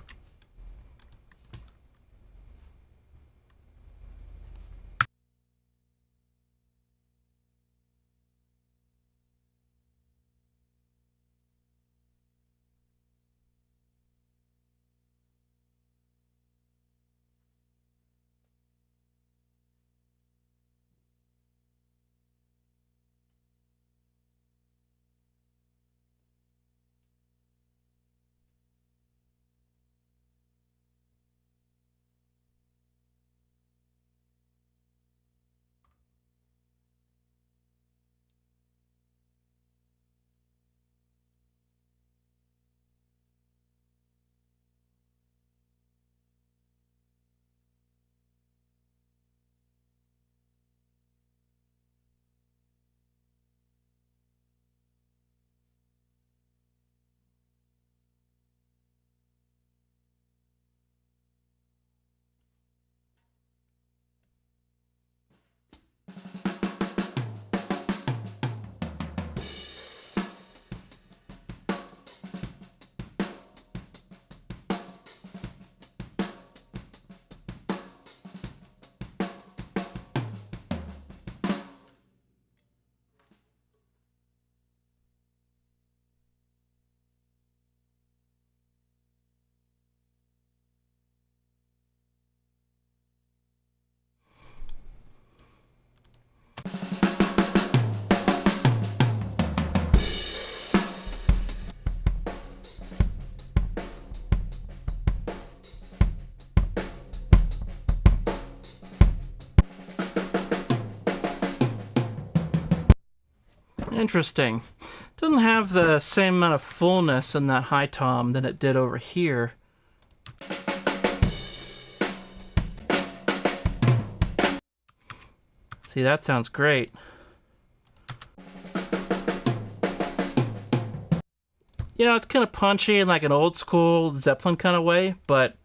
Interesting. Doesn't have the same amount of fullness in that high tom than it did over here. See, that sounds great. You know, it's kind of punchy in like an old school Zeppelin kind of way, but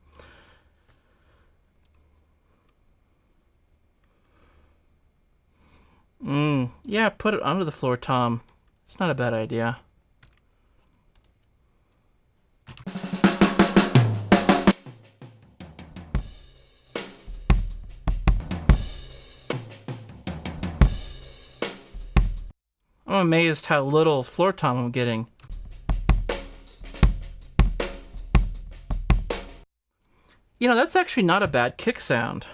yeah, put it under the floor tom. It's not a bad idea. I'm amazed how little floor tom I'm getting. You know, that's actually not a bad kick sound.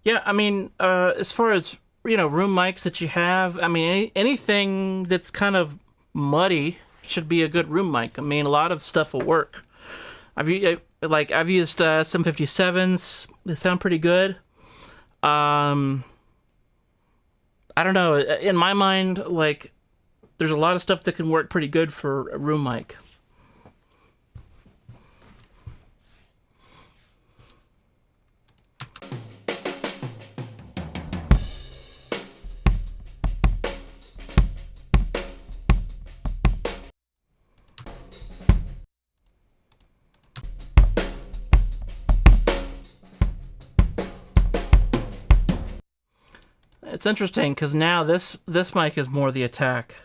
Yeah, I mean, as far as, you know, room mics that you have, I mean, anything that's kind of muddy should be a good room mic. I mean, a lot of stuff will work. I've used 757s. They sound pretty good. I don't know. In my mind, like, there's a lot of stuff that can work pretty good for a room mic. It's interesting because now this mic is more the attack.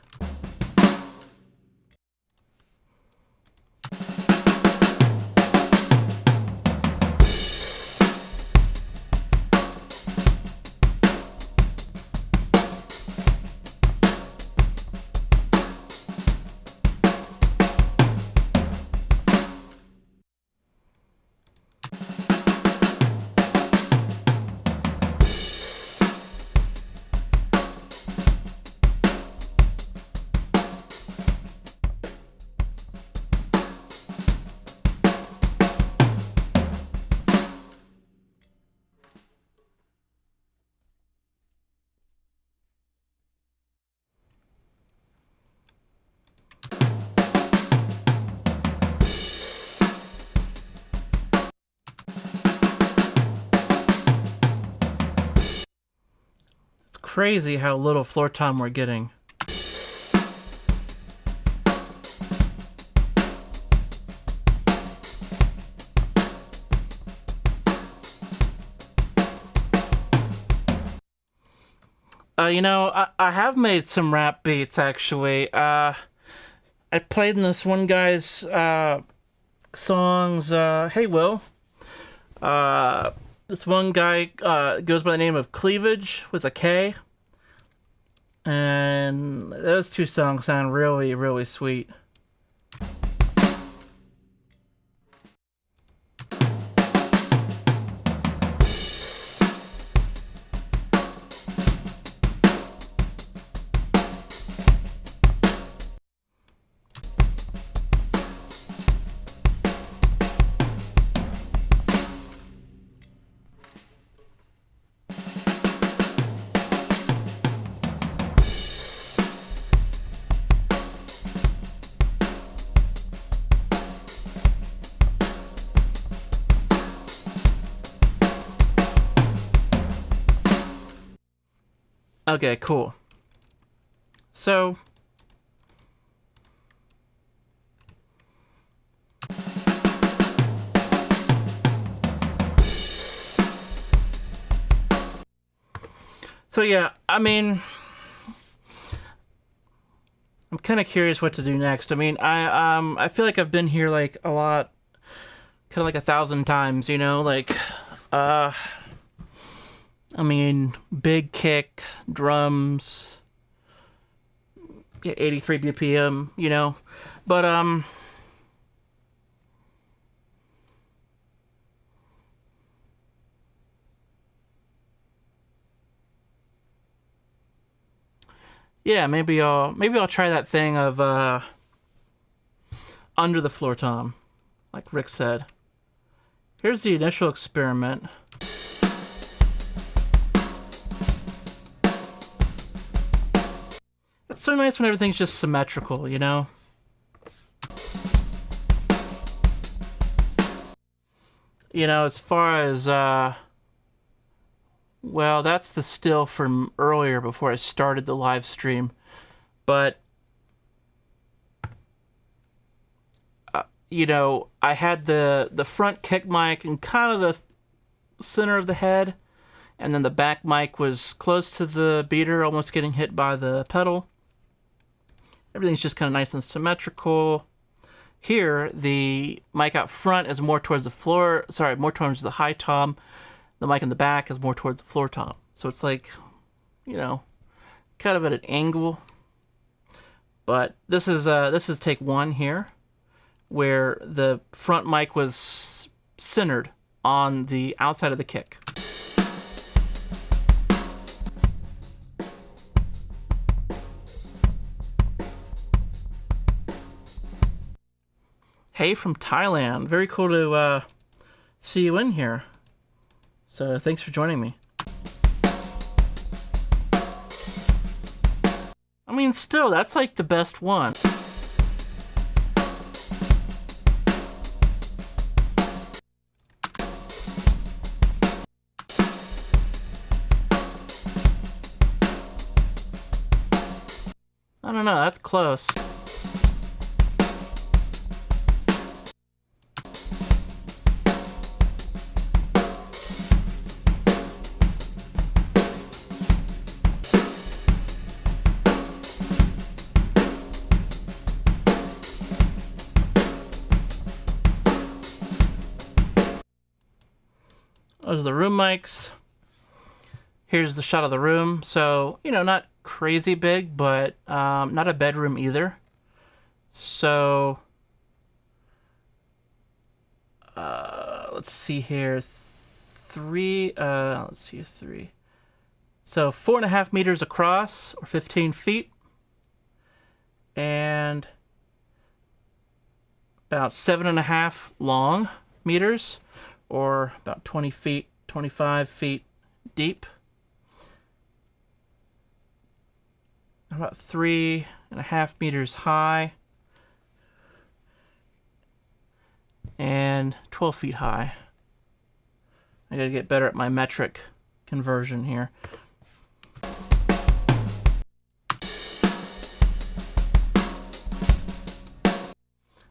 Crazy how little floor tom we're getting. You know, I have made some rap beats actually. I played in this one guy's songs. Hey Will. This one guy goes by the name of Cleavage with a K. And those two songs sound really, really sweet. Okay, cool. So yeah, I mean, I'm kind of curious what to do next. I mean, I feel like I've been here like a lot, kind of like 1,000 times, you know, like I mean, big kick, drums, 83 BPM, you know, but yeah, maybe I'll try that thing of under the floor tom, like Rick said. Here's the initial experiment. It's so nice when everything's just symmetrical, you know? You know, as far as, well, that's the still from earlier before I started the live stream. But, you know, I had the front kick mic in kind of the center of the head, and then the back mic was close to the beater, almost getting hit by the pedal. Everything's just kind of nice and symmetrical. Here, the mic out front is more towards the floor, sorry, more towards the high tom. The mic in the back is more towards the floor tom. So it's like, you know, kind of at an angle. But this is take one here, where the front mic was centered on the outside of the kick. Hey, from Thailand. Very cool to see you in here. So thanks for joining me. I mean, still, that's like the best one. I don't know, that's close. Those are the room mics. Here's the shot of the room. So, you know, not crazy big, but not a bedroom either. So, let's see here. Three. So 4.5 meters across, or 15 feet. And about 7.5 long meters, or about 20 feet, 25 feet deep. About 3.5 meters high. And 12 feet high. I gotta get better at my metric conversion here.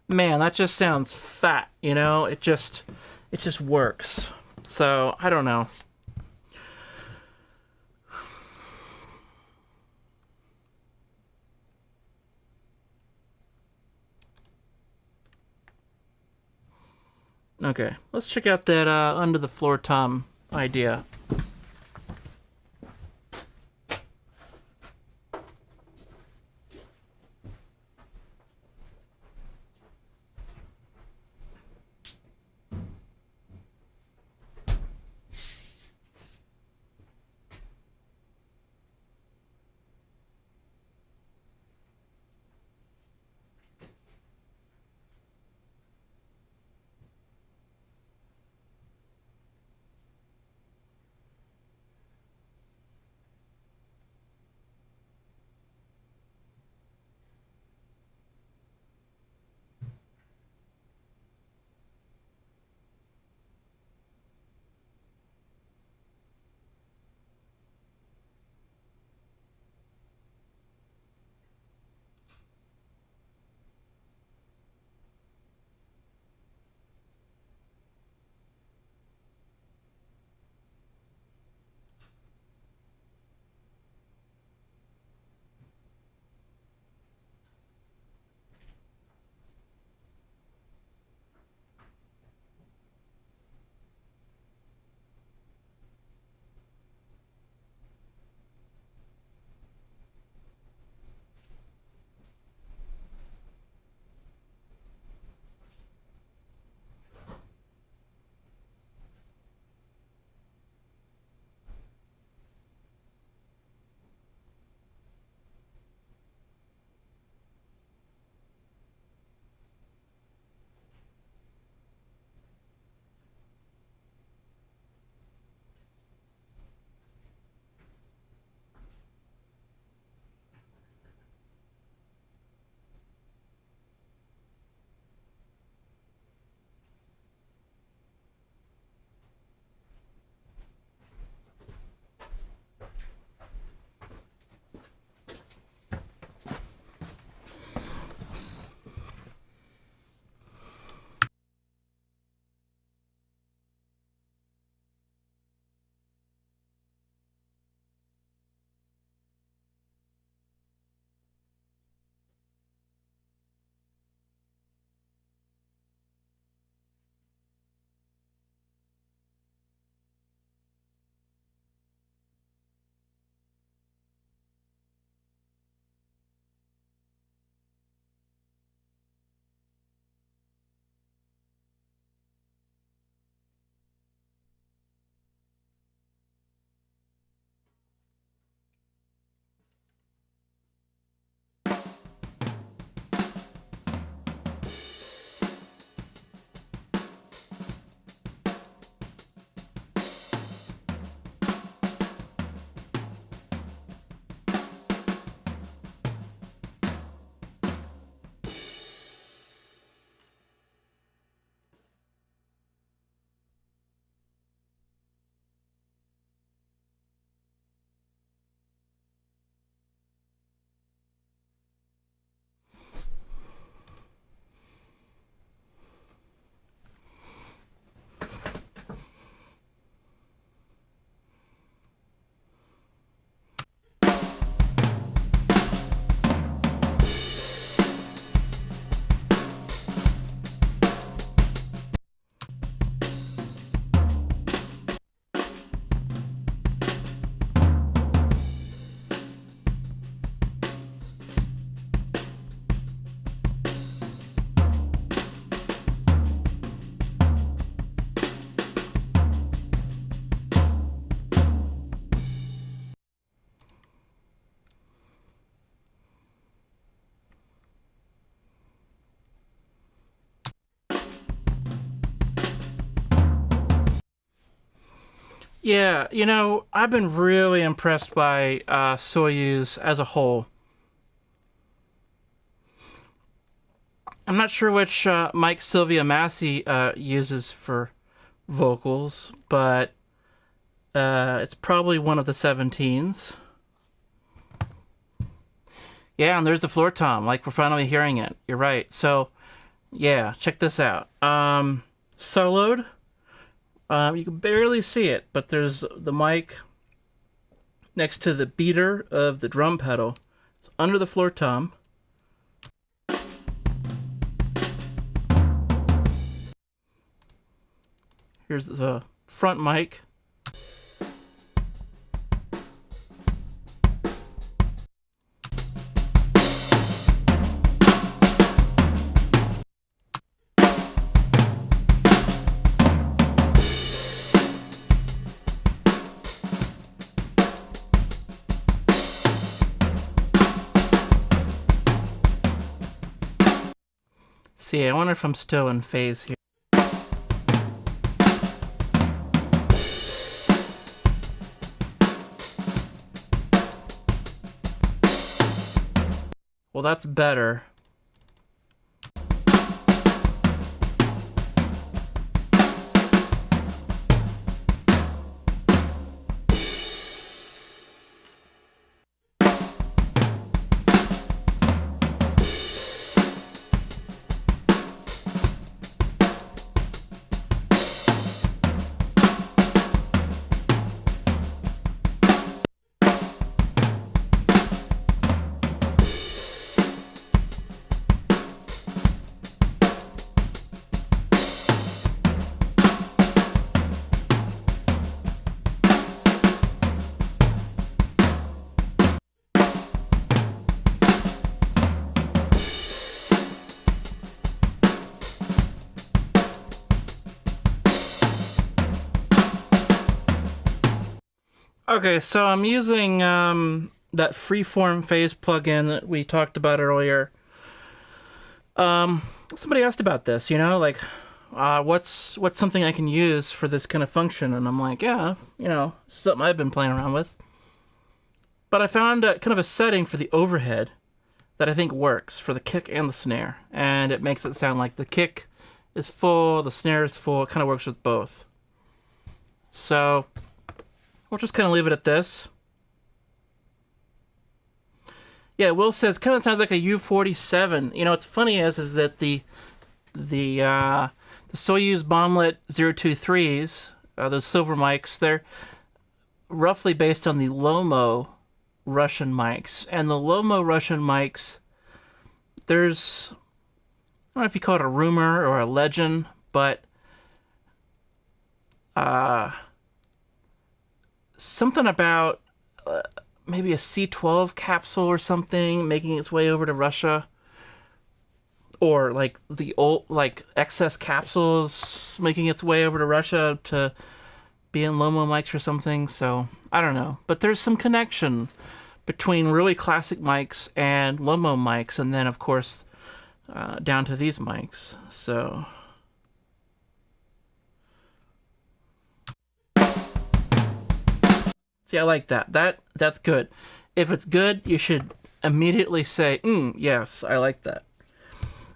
Man, that just sounds fat, you know? It just works. So, I don't know. Okay, let's check out that under the floor tom idea. Yeah, you know, I've been really impressed by Soyuz as a whole. I'm not sure which mic Sylvia Massey uses for vocals, but it's probably one of the 17s. Yeah, and there's the floor tom. Like, we're finally hearing it. You're right. So, yeah, check this out. Soloed. You can barely see it, but there's the mic next to the beater of the drum pedal. It's under the floor tom. Here's the front mic. See, I wonder if I'm still in phase here. Well, that's better. Okay, so I'm using that freeform phase plugin that we talked about earlier. Somebody asked about this, you know, like, what's something I can use for this kind of function? And I'm like, yeah, you know, something I've been playing around with. But I found kind of a setting for the overhead that I think works for the kick and the snare. And it makes it sound like the kick is full, the snare is full. It kind of works with both. So we'll just kind of leave it at this. Yeah, Will says kind of sounds like a U-47. You know, what's funny is that the Soyuz Bomblet 023s, those silver mics, they're roughly based on the Lomo Russian mics. And the Lomo Russian mics, there's, I don't know if you call it a rumor or a legend, but something about maybe a C-12 capsule or something making its way over to Russia, or like the old excess capsules making its way over to Russia to be in Lomo mics or something. So I don't know, but there's some connection between really classic mics and Lomo mics, and then of course down to these mics. So see, I like that. That's good. If it's good, you should immediately say, yes, I like that.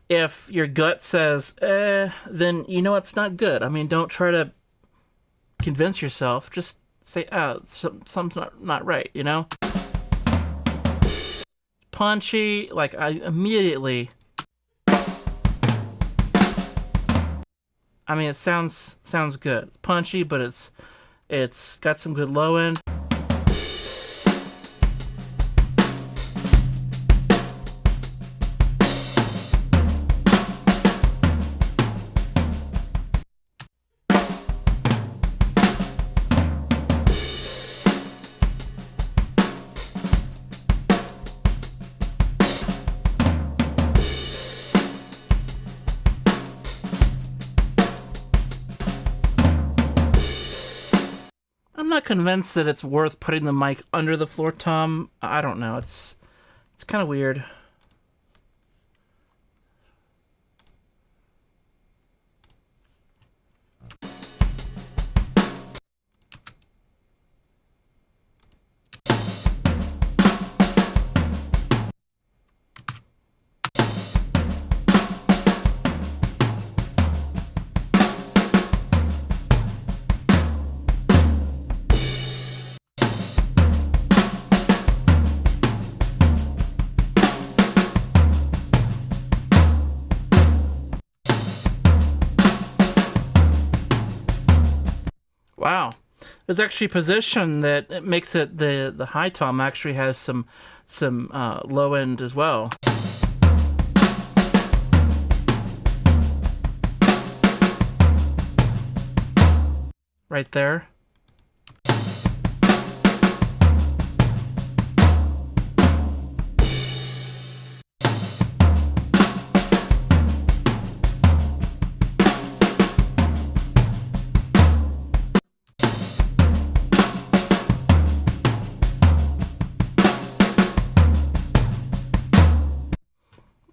If your gut says, then you know it's not good. I mean, don't try to convince yourself. Just say, something's not right, you know? Punchy, like I immediately... I mean, it sounds good. It's punchy, but it's got some good low end. I'm not convinced that it's worth putting the mic under the floor tom. I don't know. It's kind of weird. Wow. There's actually a position that it makes it the high tom actually has some low end as well. Right there.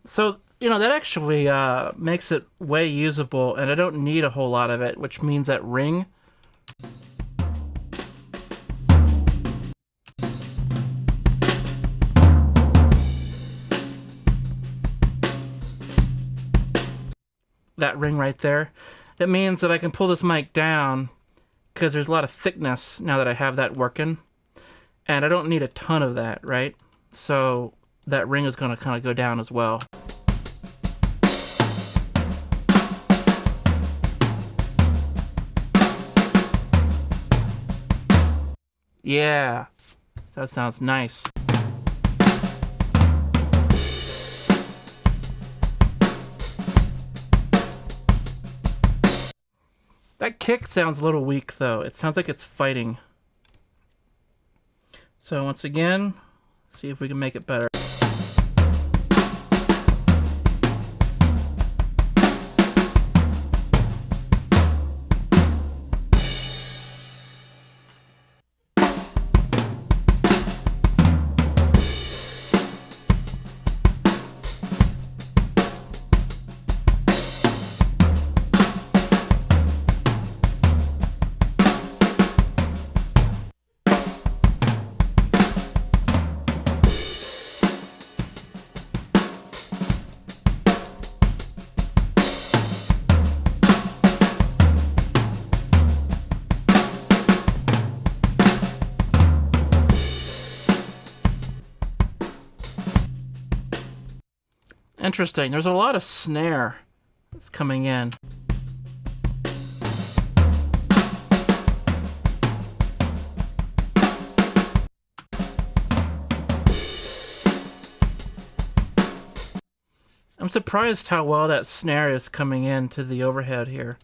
So, you know, that actually makes it way usable, and I don't need a whole lot of it, which means that ring. That ring right there. It means that I can pull this mic down because there's a lot of thickness now that I have that working. And I don't need a ton of that, right? So that ring is going to kind of go down as well. Yeah, that sounds nice. That kick sounds a little weak though. It sounds like it's fighting. So once again, see if we can make it better. Interesting. There's a lot of snare that's coming in. I'm surprised how well that snare is coming into the overhead here.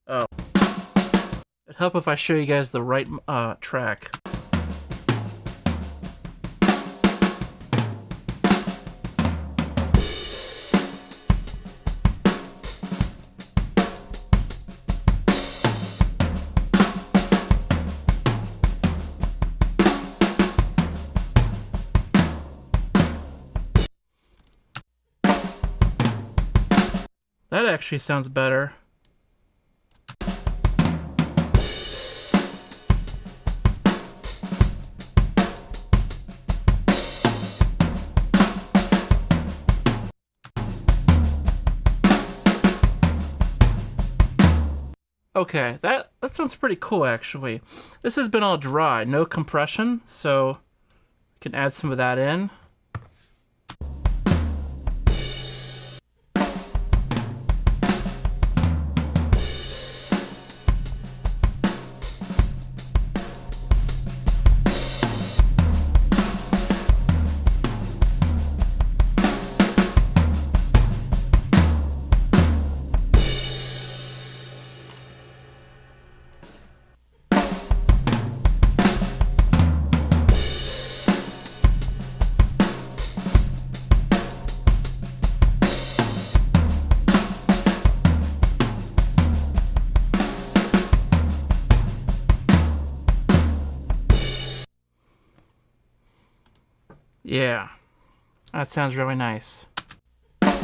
Oh. It'd help if I show you guys the right track. That actually sounds better. Okay, that sounds pretty cool actually. This has been all dry, no compression, so we can add some of that in. Yeah, that sounds really nice. Let's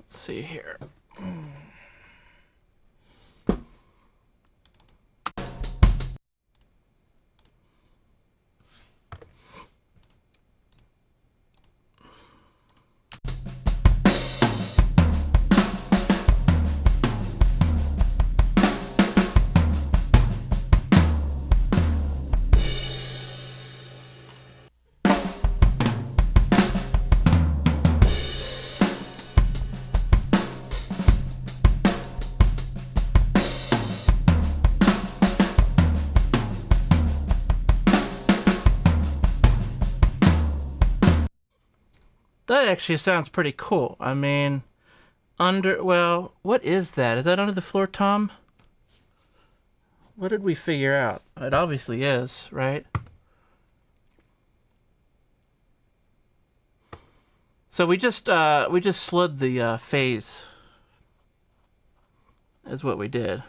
see here. That actually sounds pretty cool. I mean, well, what is that? Is that under the floor, Tom? What did we figure out? It obviously is, right? So we just slid the phase. Is what we did.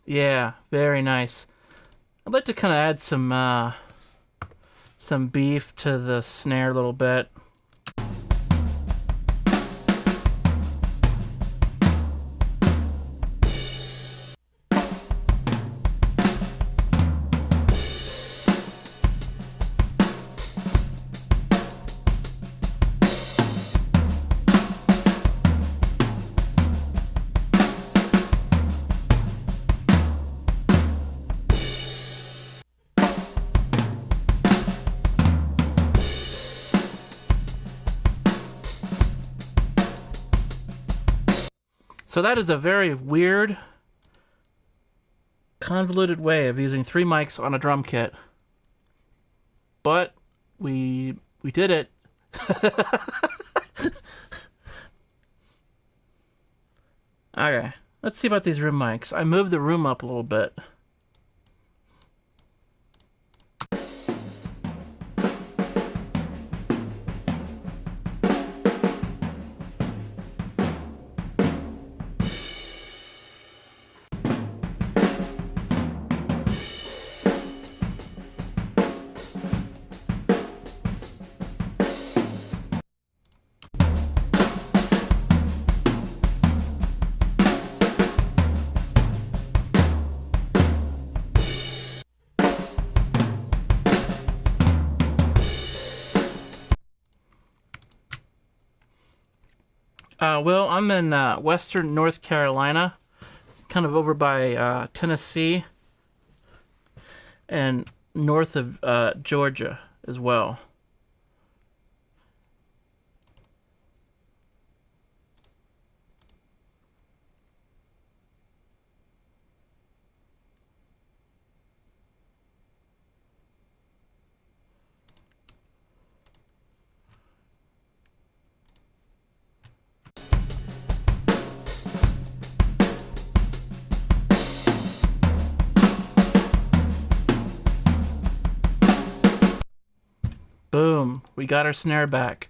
Yeah, very nice. I'd like to kind of add some beef to the snare a little bit. So that is a very weird, convoluted way of using 3 mics on a drum kit. But we did it. Okay, let's see about these room mics. I moved the room up a little bit. Well, I'm in western North Carolina, kind of over by Tennessee, and north of Georgia as well. Boom, we got our snare back.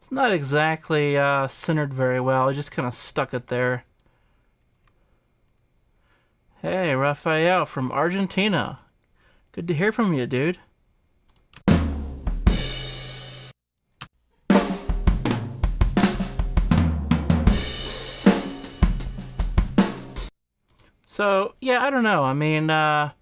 It's not exactly centered very well, I just kind of stuck it there. Hey, Rafael from Argentina. Good to hear from you, dude. So, yeah, I don't know. I mean, I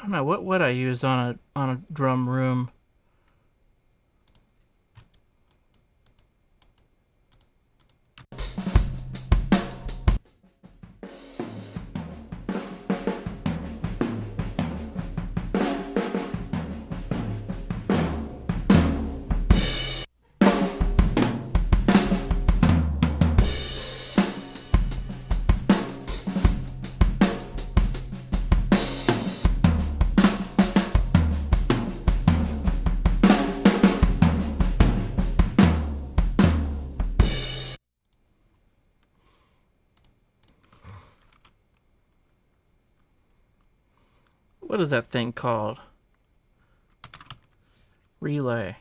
don't know, what would I use on a drum room? what is that thing called? Relay.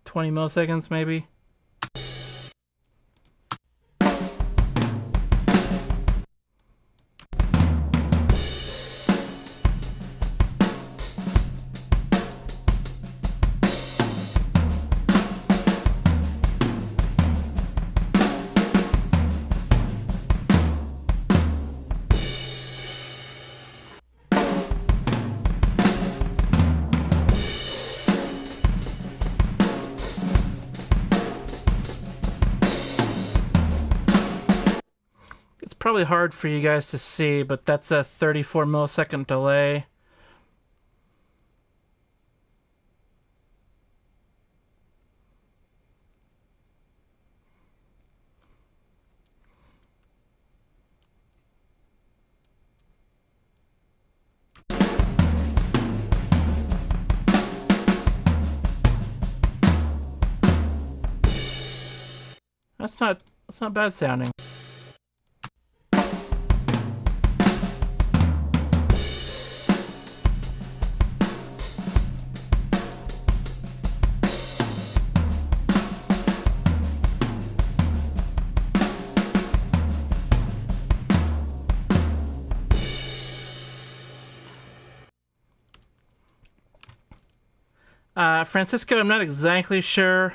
$20 milliseconds maybe? Probably hard for you guys to see, but that's a 34 millisecond delay. That's not bad sounding. Francisco, I'm not exactly sure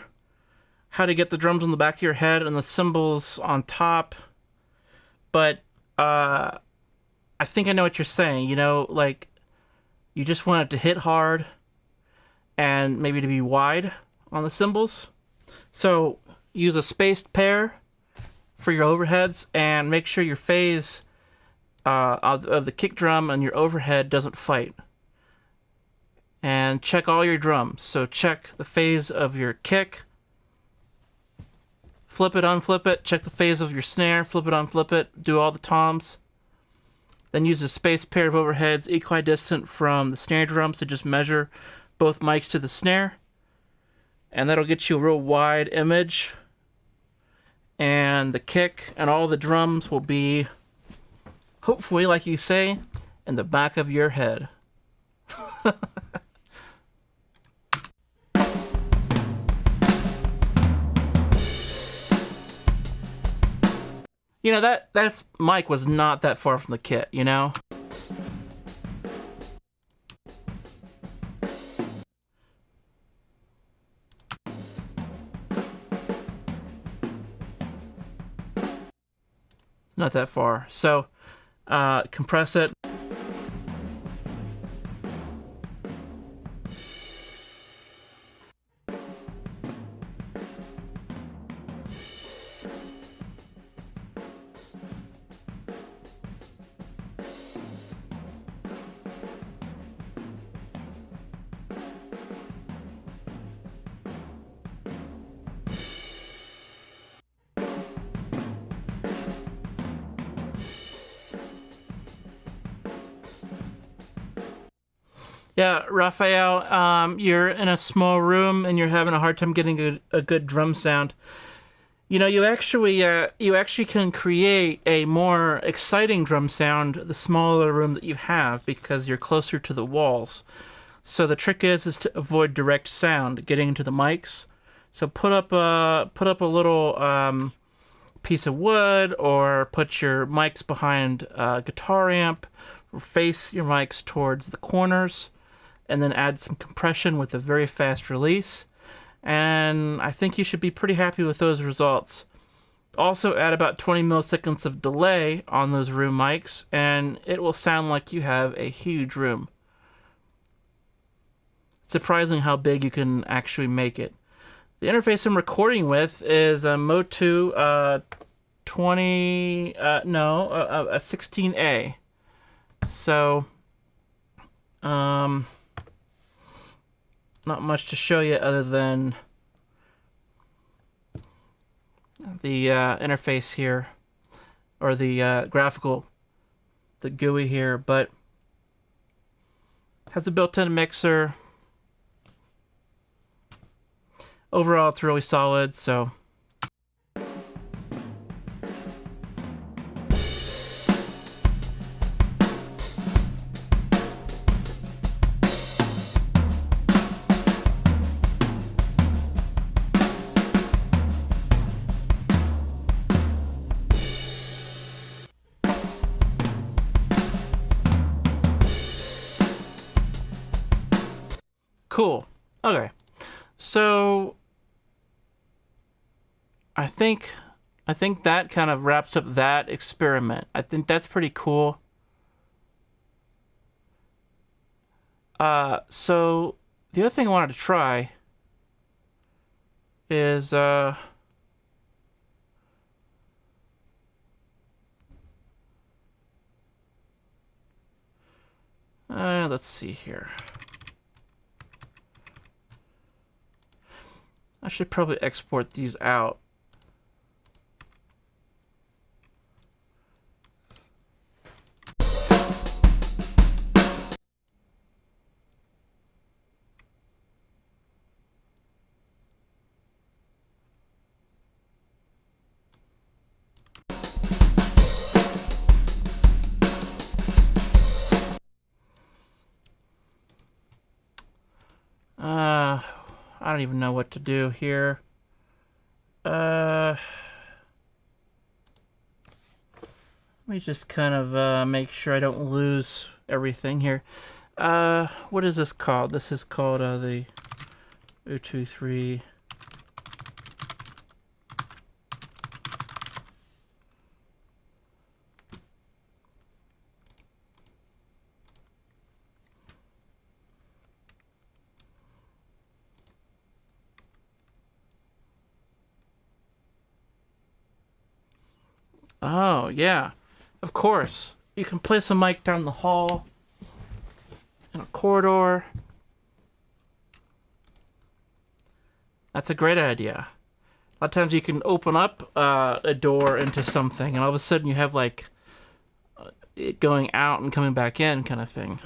how to get the drums on the back of your head and the cymbals on top, but I think I know what you're saying. You know, like, you just want it to hit hard and maybe to be wide on the cymbals. So use a spaced pair for your overheads and make sure your phase of the kick drum and your overhead doesn't fight. And check all your drums. So check the phase of your kick, flip it, unflip it, check the phase of your snare, flip it, unflip it, do all the toms. Then use a spaced pair of overheads equidistant from the snare drum, so just measure both mics to the snare. And that'll get you a real wide image. And the kick and all the drums will be, hopefully, like you say, in the back of your head. You know, that mic was not that far from the kit, you know? It's not that far. So, compress it. Yeah, Raphael, you're in a small room and you're having a hard time getting a good drum sound. You know, you actually can create a more exciting drum sound the smaller room that you have because you're closer to the walls. So the trick is to avoid direct sound getting into the mics. So put up a little piece of wood or put your mics behind a guitar amp, or face your mics towards the corners, and then add some compression with a very fast release. And I think you should be pretty happy with those results. Also add about 20 milliseconds of delay on those room mics, and it will sound like you have a huge room. It's surprising how big you can actually make it. The interface I'm recording with is a Motu a 16A. So, not much to show you other than the interface here, or the graphical, the GUI here, but has a built-in mixer. Overall, it's really solid, so Cool. Okay. So I think that kind of wraps up that experiment. I think that's pretty cool. So the other thing I wanted to try is let's see here. I should probably export these out. I don't even know what to do here. Let me just kind of make sure I don't lose everything here. What is this called? This is called the 023. Oh, yeah. Of course. You can place a mic down the hall, in a corridor. That's a great idea. A lot of times you can open up a door into something, and all of a sudden you have, like, it going out and coming back in kind of thing.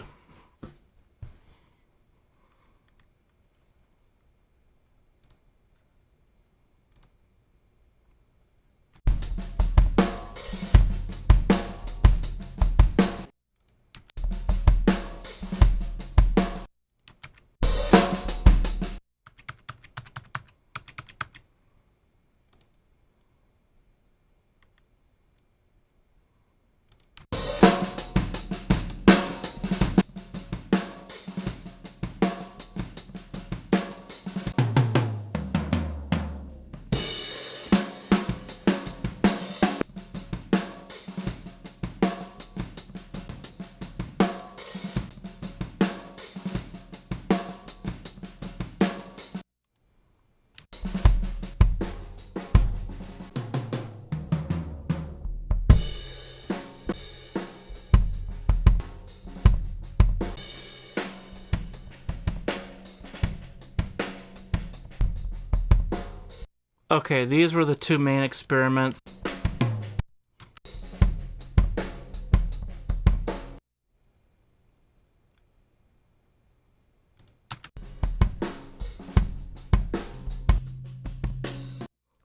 Okay, these were the two main experiments.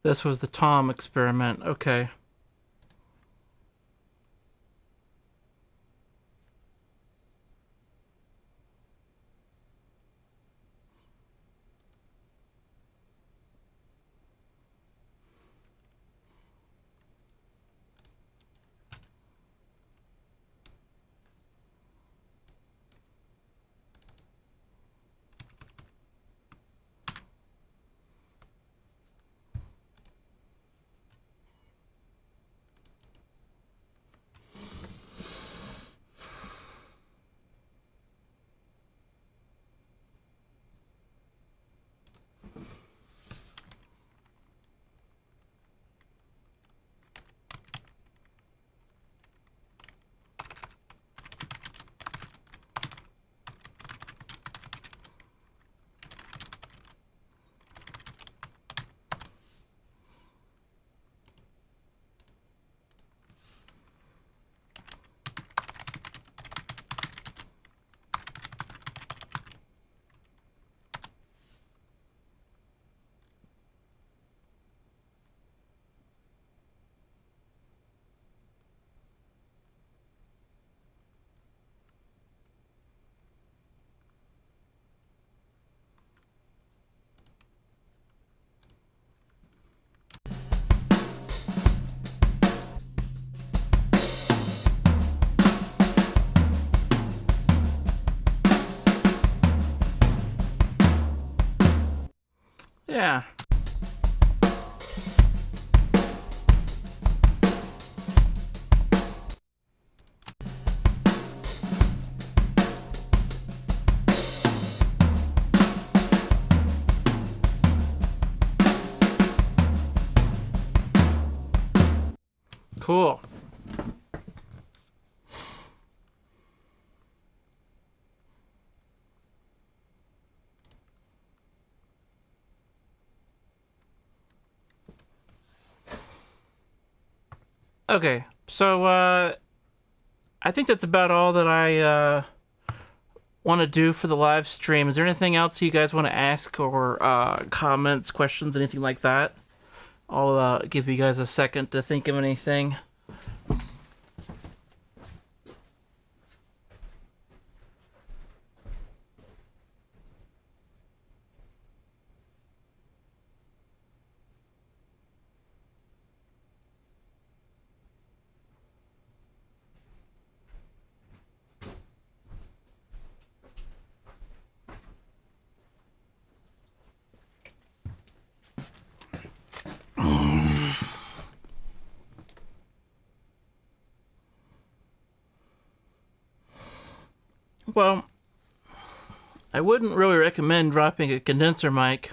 This was the Tom experiment. Okay. Yeah. Cool. Okay, so I think that's about all that I want to do for the live stream. Is there anything else you guys want to ask or comments, questions, anything like that? I'll give you guys a second to think of anything. Well, I wouldn't really recommend dropping a condenser mic.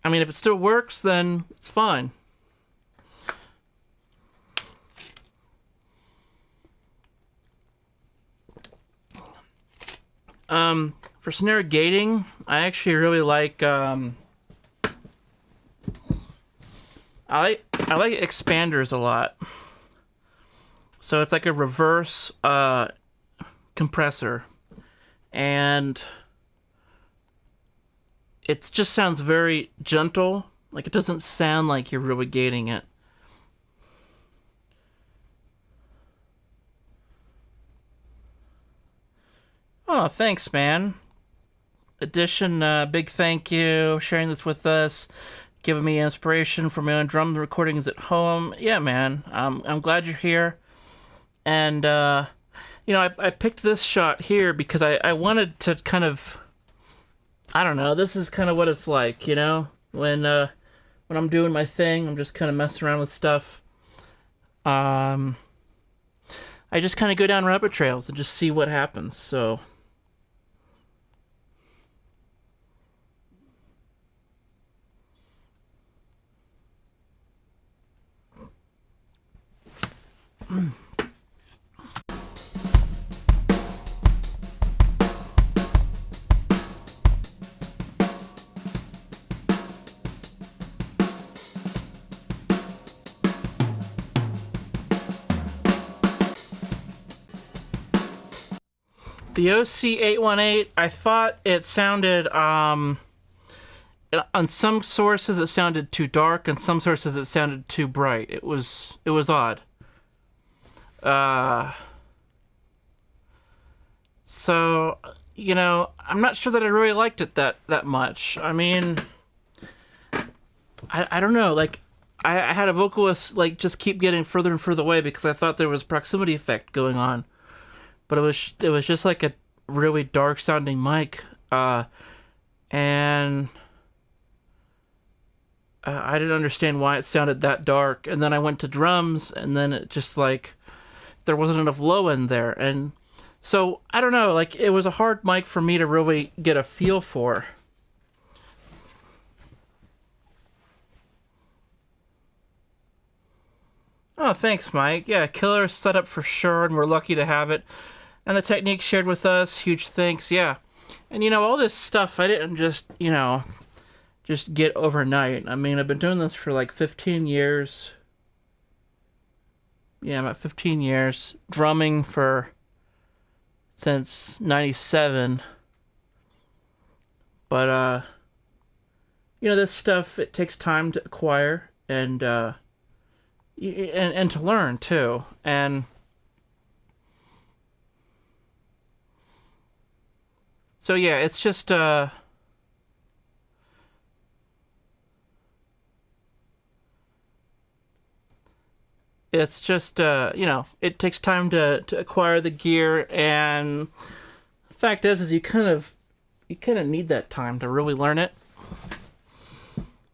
I mean, if it still works, then it's fine. For snare gating, I actually really like I like expanders a lot. So it's like a reverse compressor, and it just sounds very gentle. Like, it doesn't sound like you're really gating it. Oh, thanks, man. Addition, big thank you, sharing this with us, giving me inspiration for my own drum recordings at home. Yeah, man, I'm glad you're here. And, you know, I picked this shot here because I wanted to kind of, I don't know, this is kind of what it's like, you know? When I'm doing my thing, I'm just kind of messing around with stuff. I just kind of go down rabbit trails and just see what happens, so... The OC818, I thought it sounded, on some sources it sounded too dark, and some sources it sounded too bright. It was odd. So, you know, I'm not sure that I really liked it that much. I mean, I don't know, like, I had a vocalist, like, just keep getting further and further away because I thought there was proximity effect going on. But it was just like a really dark sounding mic, and I didn't understand why it sounded that dark. And then I went to drums, and then it just like there wasn't enough low end there, and so I don't know. Like, it was a hard mic for me to really get a feel for. Oh, thanks, Mike. Yeah, killer setup for sure, and we're lucky to have it. And the technique shared with us, huge thanks, yeah. And, you know, all this stuff I didn't just, you know, just get overnight. I mean, I've been doing this for like 15 years. Yeah, about 15 years. Drumming since 97. But, you know, this stuff, it takes time to acquire and to learn, too. And... so yeah, it's just you know, it takes time to acquire the gear, and the fact is you kind of You kind of need that time to really learn it.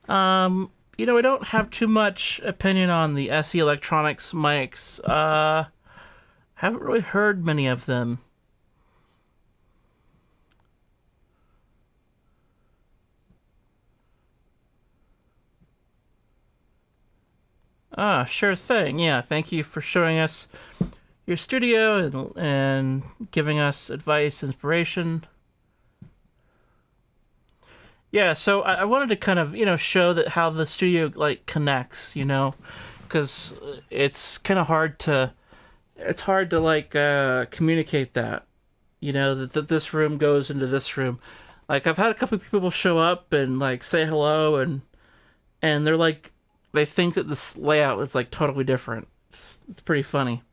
You know, I don't have too much opinion on the SE Electronics mics. Haven't really heard many of them. Ah, sure thing. Yeah, thank you for showing us your studio and giving us advice, inspiration. Yeah, so I wanted to kind of, show that how the studio like connects, because it's hard to like communicate that, that this room goes into this room. Like I've had a couple of people show up and like say hello and they're like they think that this layout is like totally different. It's pretty funny.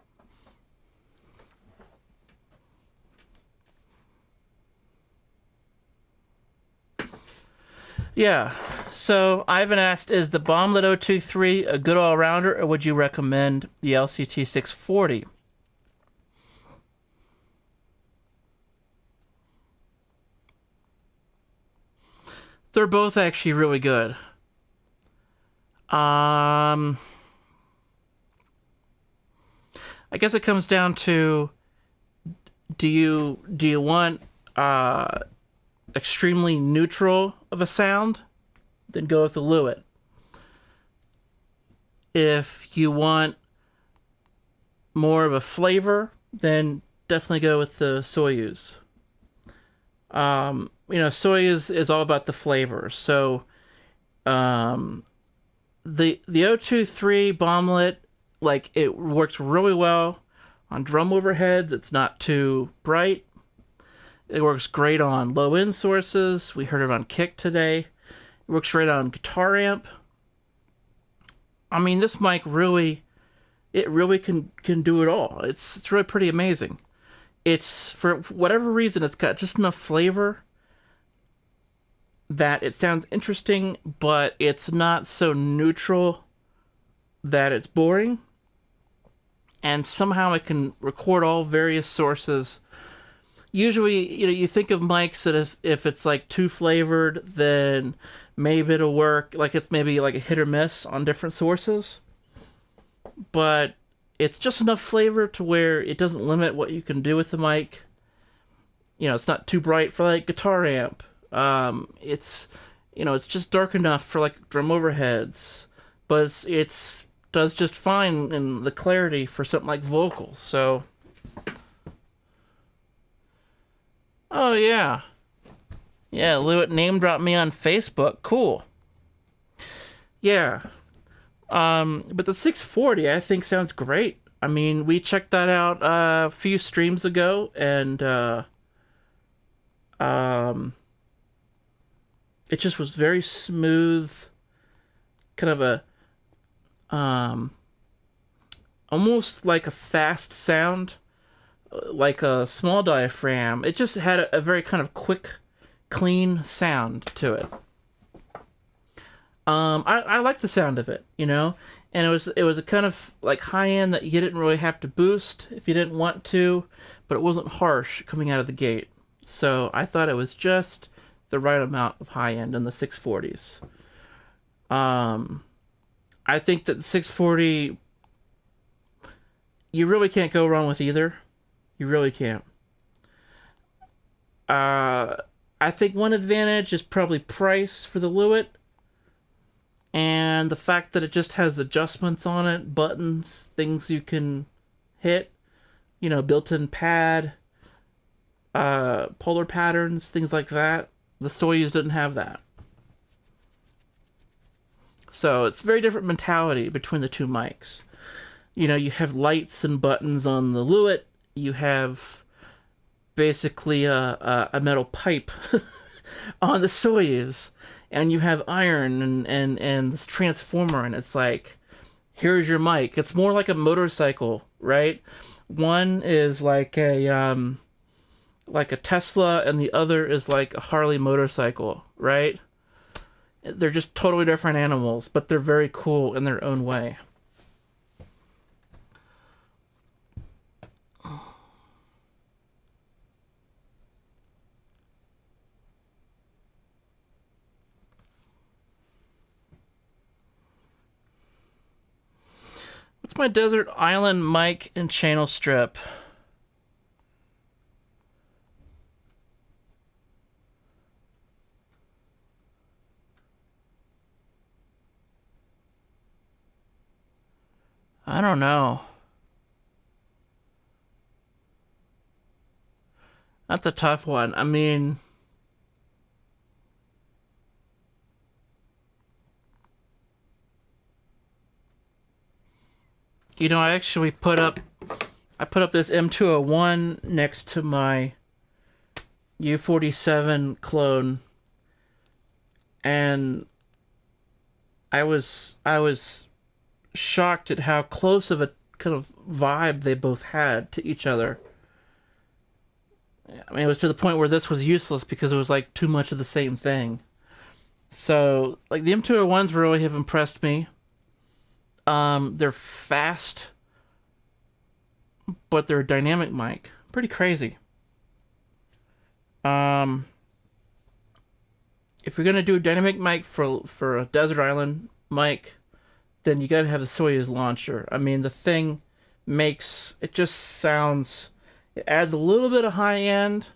Yeah. So Ivan asked, is the Bomblet 023 a good all-rounder, or would you recommend the LCT 640? They're both actually really good. I guess it comes down to do you want extremely neutral of a sound? Then go with the Lewitt. If you want more of a flavor, then definitely go with the Soyuz. Soyuz is all about the flavor. So, the 023 bomblet, like it works really well on drum overheads. It's not too bright. It works great on low end sources. We heard it on kick today. It works great on guitar amp. I mean, this mic really can do it all. It's really pretty amazing. It's, for whatever reason, it's got just enough flavor that it sounds interesting, but it's not so neutral that it's boring. And somehow it can record all various sources. Usually, you think of mics that if it's like too flavored, then maybe it'll work. Like it's maybe like a hit or miss on different sources. But it's just enough flavor to where it doesn't limit what you can do with the mic. It's not too bright for like guitar amp. It's just dark enough for like drum overheads, but it's does just fine in the clarity for something like vocals. So, oh yeah, Lewitt name dropped me on Facebook. Cool. Yeah. But the 640 I think sounds great. I mean, we checked that out a few streams ago, and it just was very smooth, kind of a almost like a fast sound, like a small diaphragm. It just had a very kind of quick, clean sound to it. I like the sound of it, and it was a kind of like high end that you didn't really have to boost if you didn't want to, but it wasn't harsh coming out of the gate. So I thought it was just the right amount of high end in the 640s. I think that the 640, you really can't go wrong with either. You really can't. I think one advantage is probably price for the Lewitt. And the fact that it just has adjustments on it, buttons, things you can hit, built-in pad, polar patterns, things like that. The Soyuz didn't have that. So it's a very different mentality between the two mics. You have lights and buttons on the Lewitt. You have basically a metal pipe on the Soyuz. And you have iron and this transformer, and it's like, here's your mic. It's more like a motorcycle, right? One is like a Tesla, and the other is like a Harley motorcycle, right? They're just totally different animals, but they're very cool in their own way. It's my Desert Island mic and channel strip. I don't know. That's a tough one. I mean, you know, I actually put up this M201 next to my U47 clone, and I was shocked at how close of a kind of vibe they both had to each other. I mean, it was to the point where this was useless because it was like too much of the same thing. So, like, the M201s really have impressed me. They're fast, but they're a dynamic mic. Pretty crazy. If you're gonna do a dynamic mic for a Desert Island mic, then you gotta have the Soyuz launcher. I mean, the thing it just sounds, it adds a little bit of high end,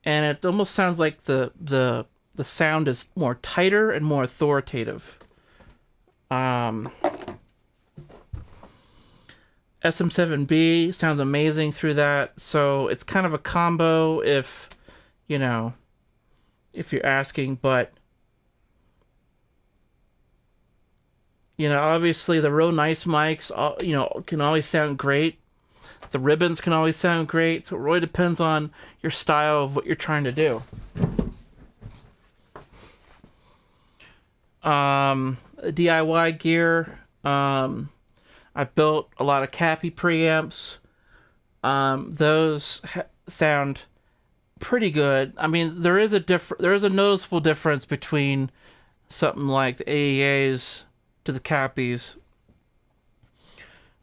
and it almost sounds like the sound is more tighter and more authoritative. SM7B sounds amazing through that, so it's kind of a combo if you're asking, but obviously the real nice mics, can always sound great. The ribbons can always sound great, so it really depends on your style of what you're trying to do. DIY gear. I built a lot of Cappy preamps. Those sound pretty good. I mean, there is a noticeable difference between something like the AEAs to the Cappies.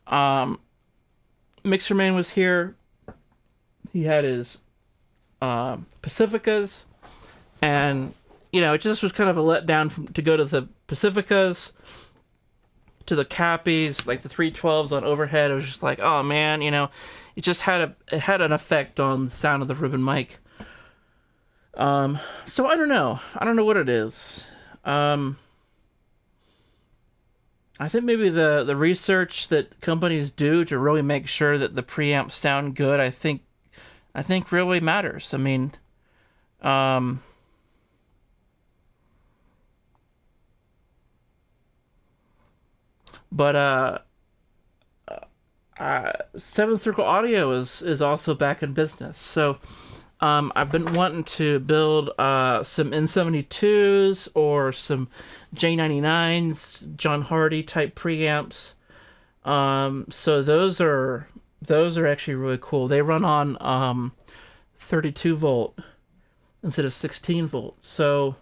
Mixerman was here. He had his Pacificas, and it just was kind of a letdown to go to the Pacificas to the Cappies, like the 312s on overhead. It was just like, oh man, it just had an effect on the sound of the ribbon mic. So I don't know what it is. I think maybe the research that companies do to really make sure that the preamps sound good, I think really matters. I mean, but Seven Circle Audio is also back in business. So I've been wanting to build some N72s or some J99s, John Hardy type preamps. So those are actually really cool. They run on 32 volt instead of 16 volt. So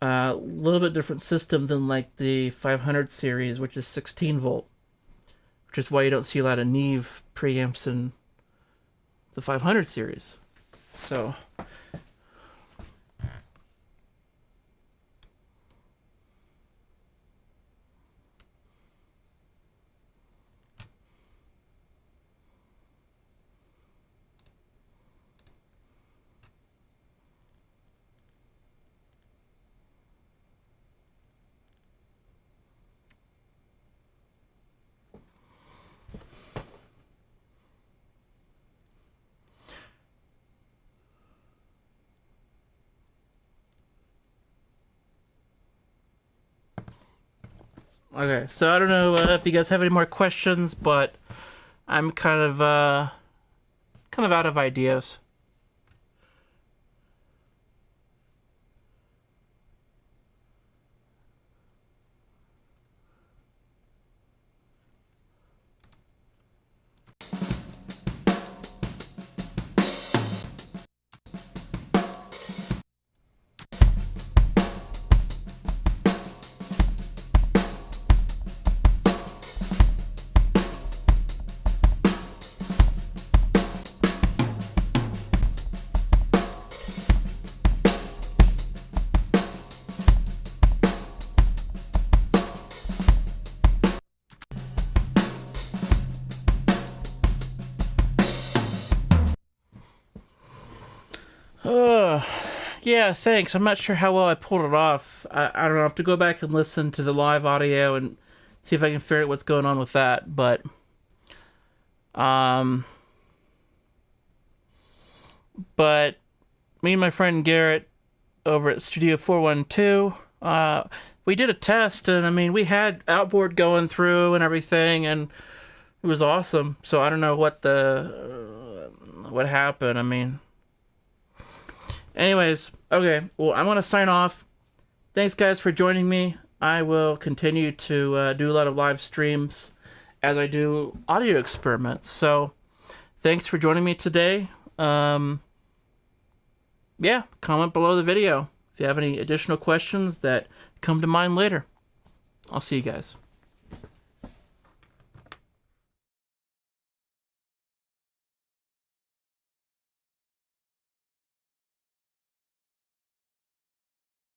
a little bit different system than like the 500 series, which is 16 volt, which is why you don't see a lot of Neve preamps in the 500 series. So okay, so I don't know if you guys have any more questions, but I'm kind of out of ideas. Uh, yeah, thanks. I'm not sure how well I pulled it off. I don't know. I have to go back and listen to the live audio and see if I can figure out what's going on with that. Um, but me and my friend Garrett over at Studio 412, we did a test, and I mean, we had outboard going through and everything, and it was awesome. So I don't know what happened. I mean, anyways, okay. Well, I'm gonna sign off. Thanks, guys, for joining me. I will continue to do a lot of live streams as I do audio experiments. So, thanks for joining me today. Yeah, comment below the video if you have any additional questions that come to mind later. I'll see you guys.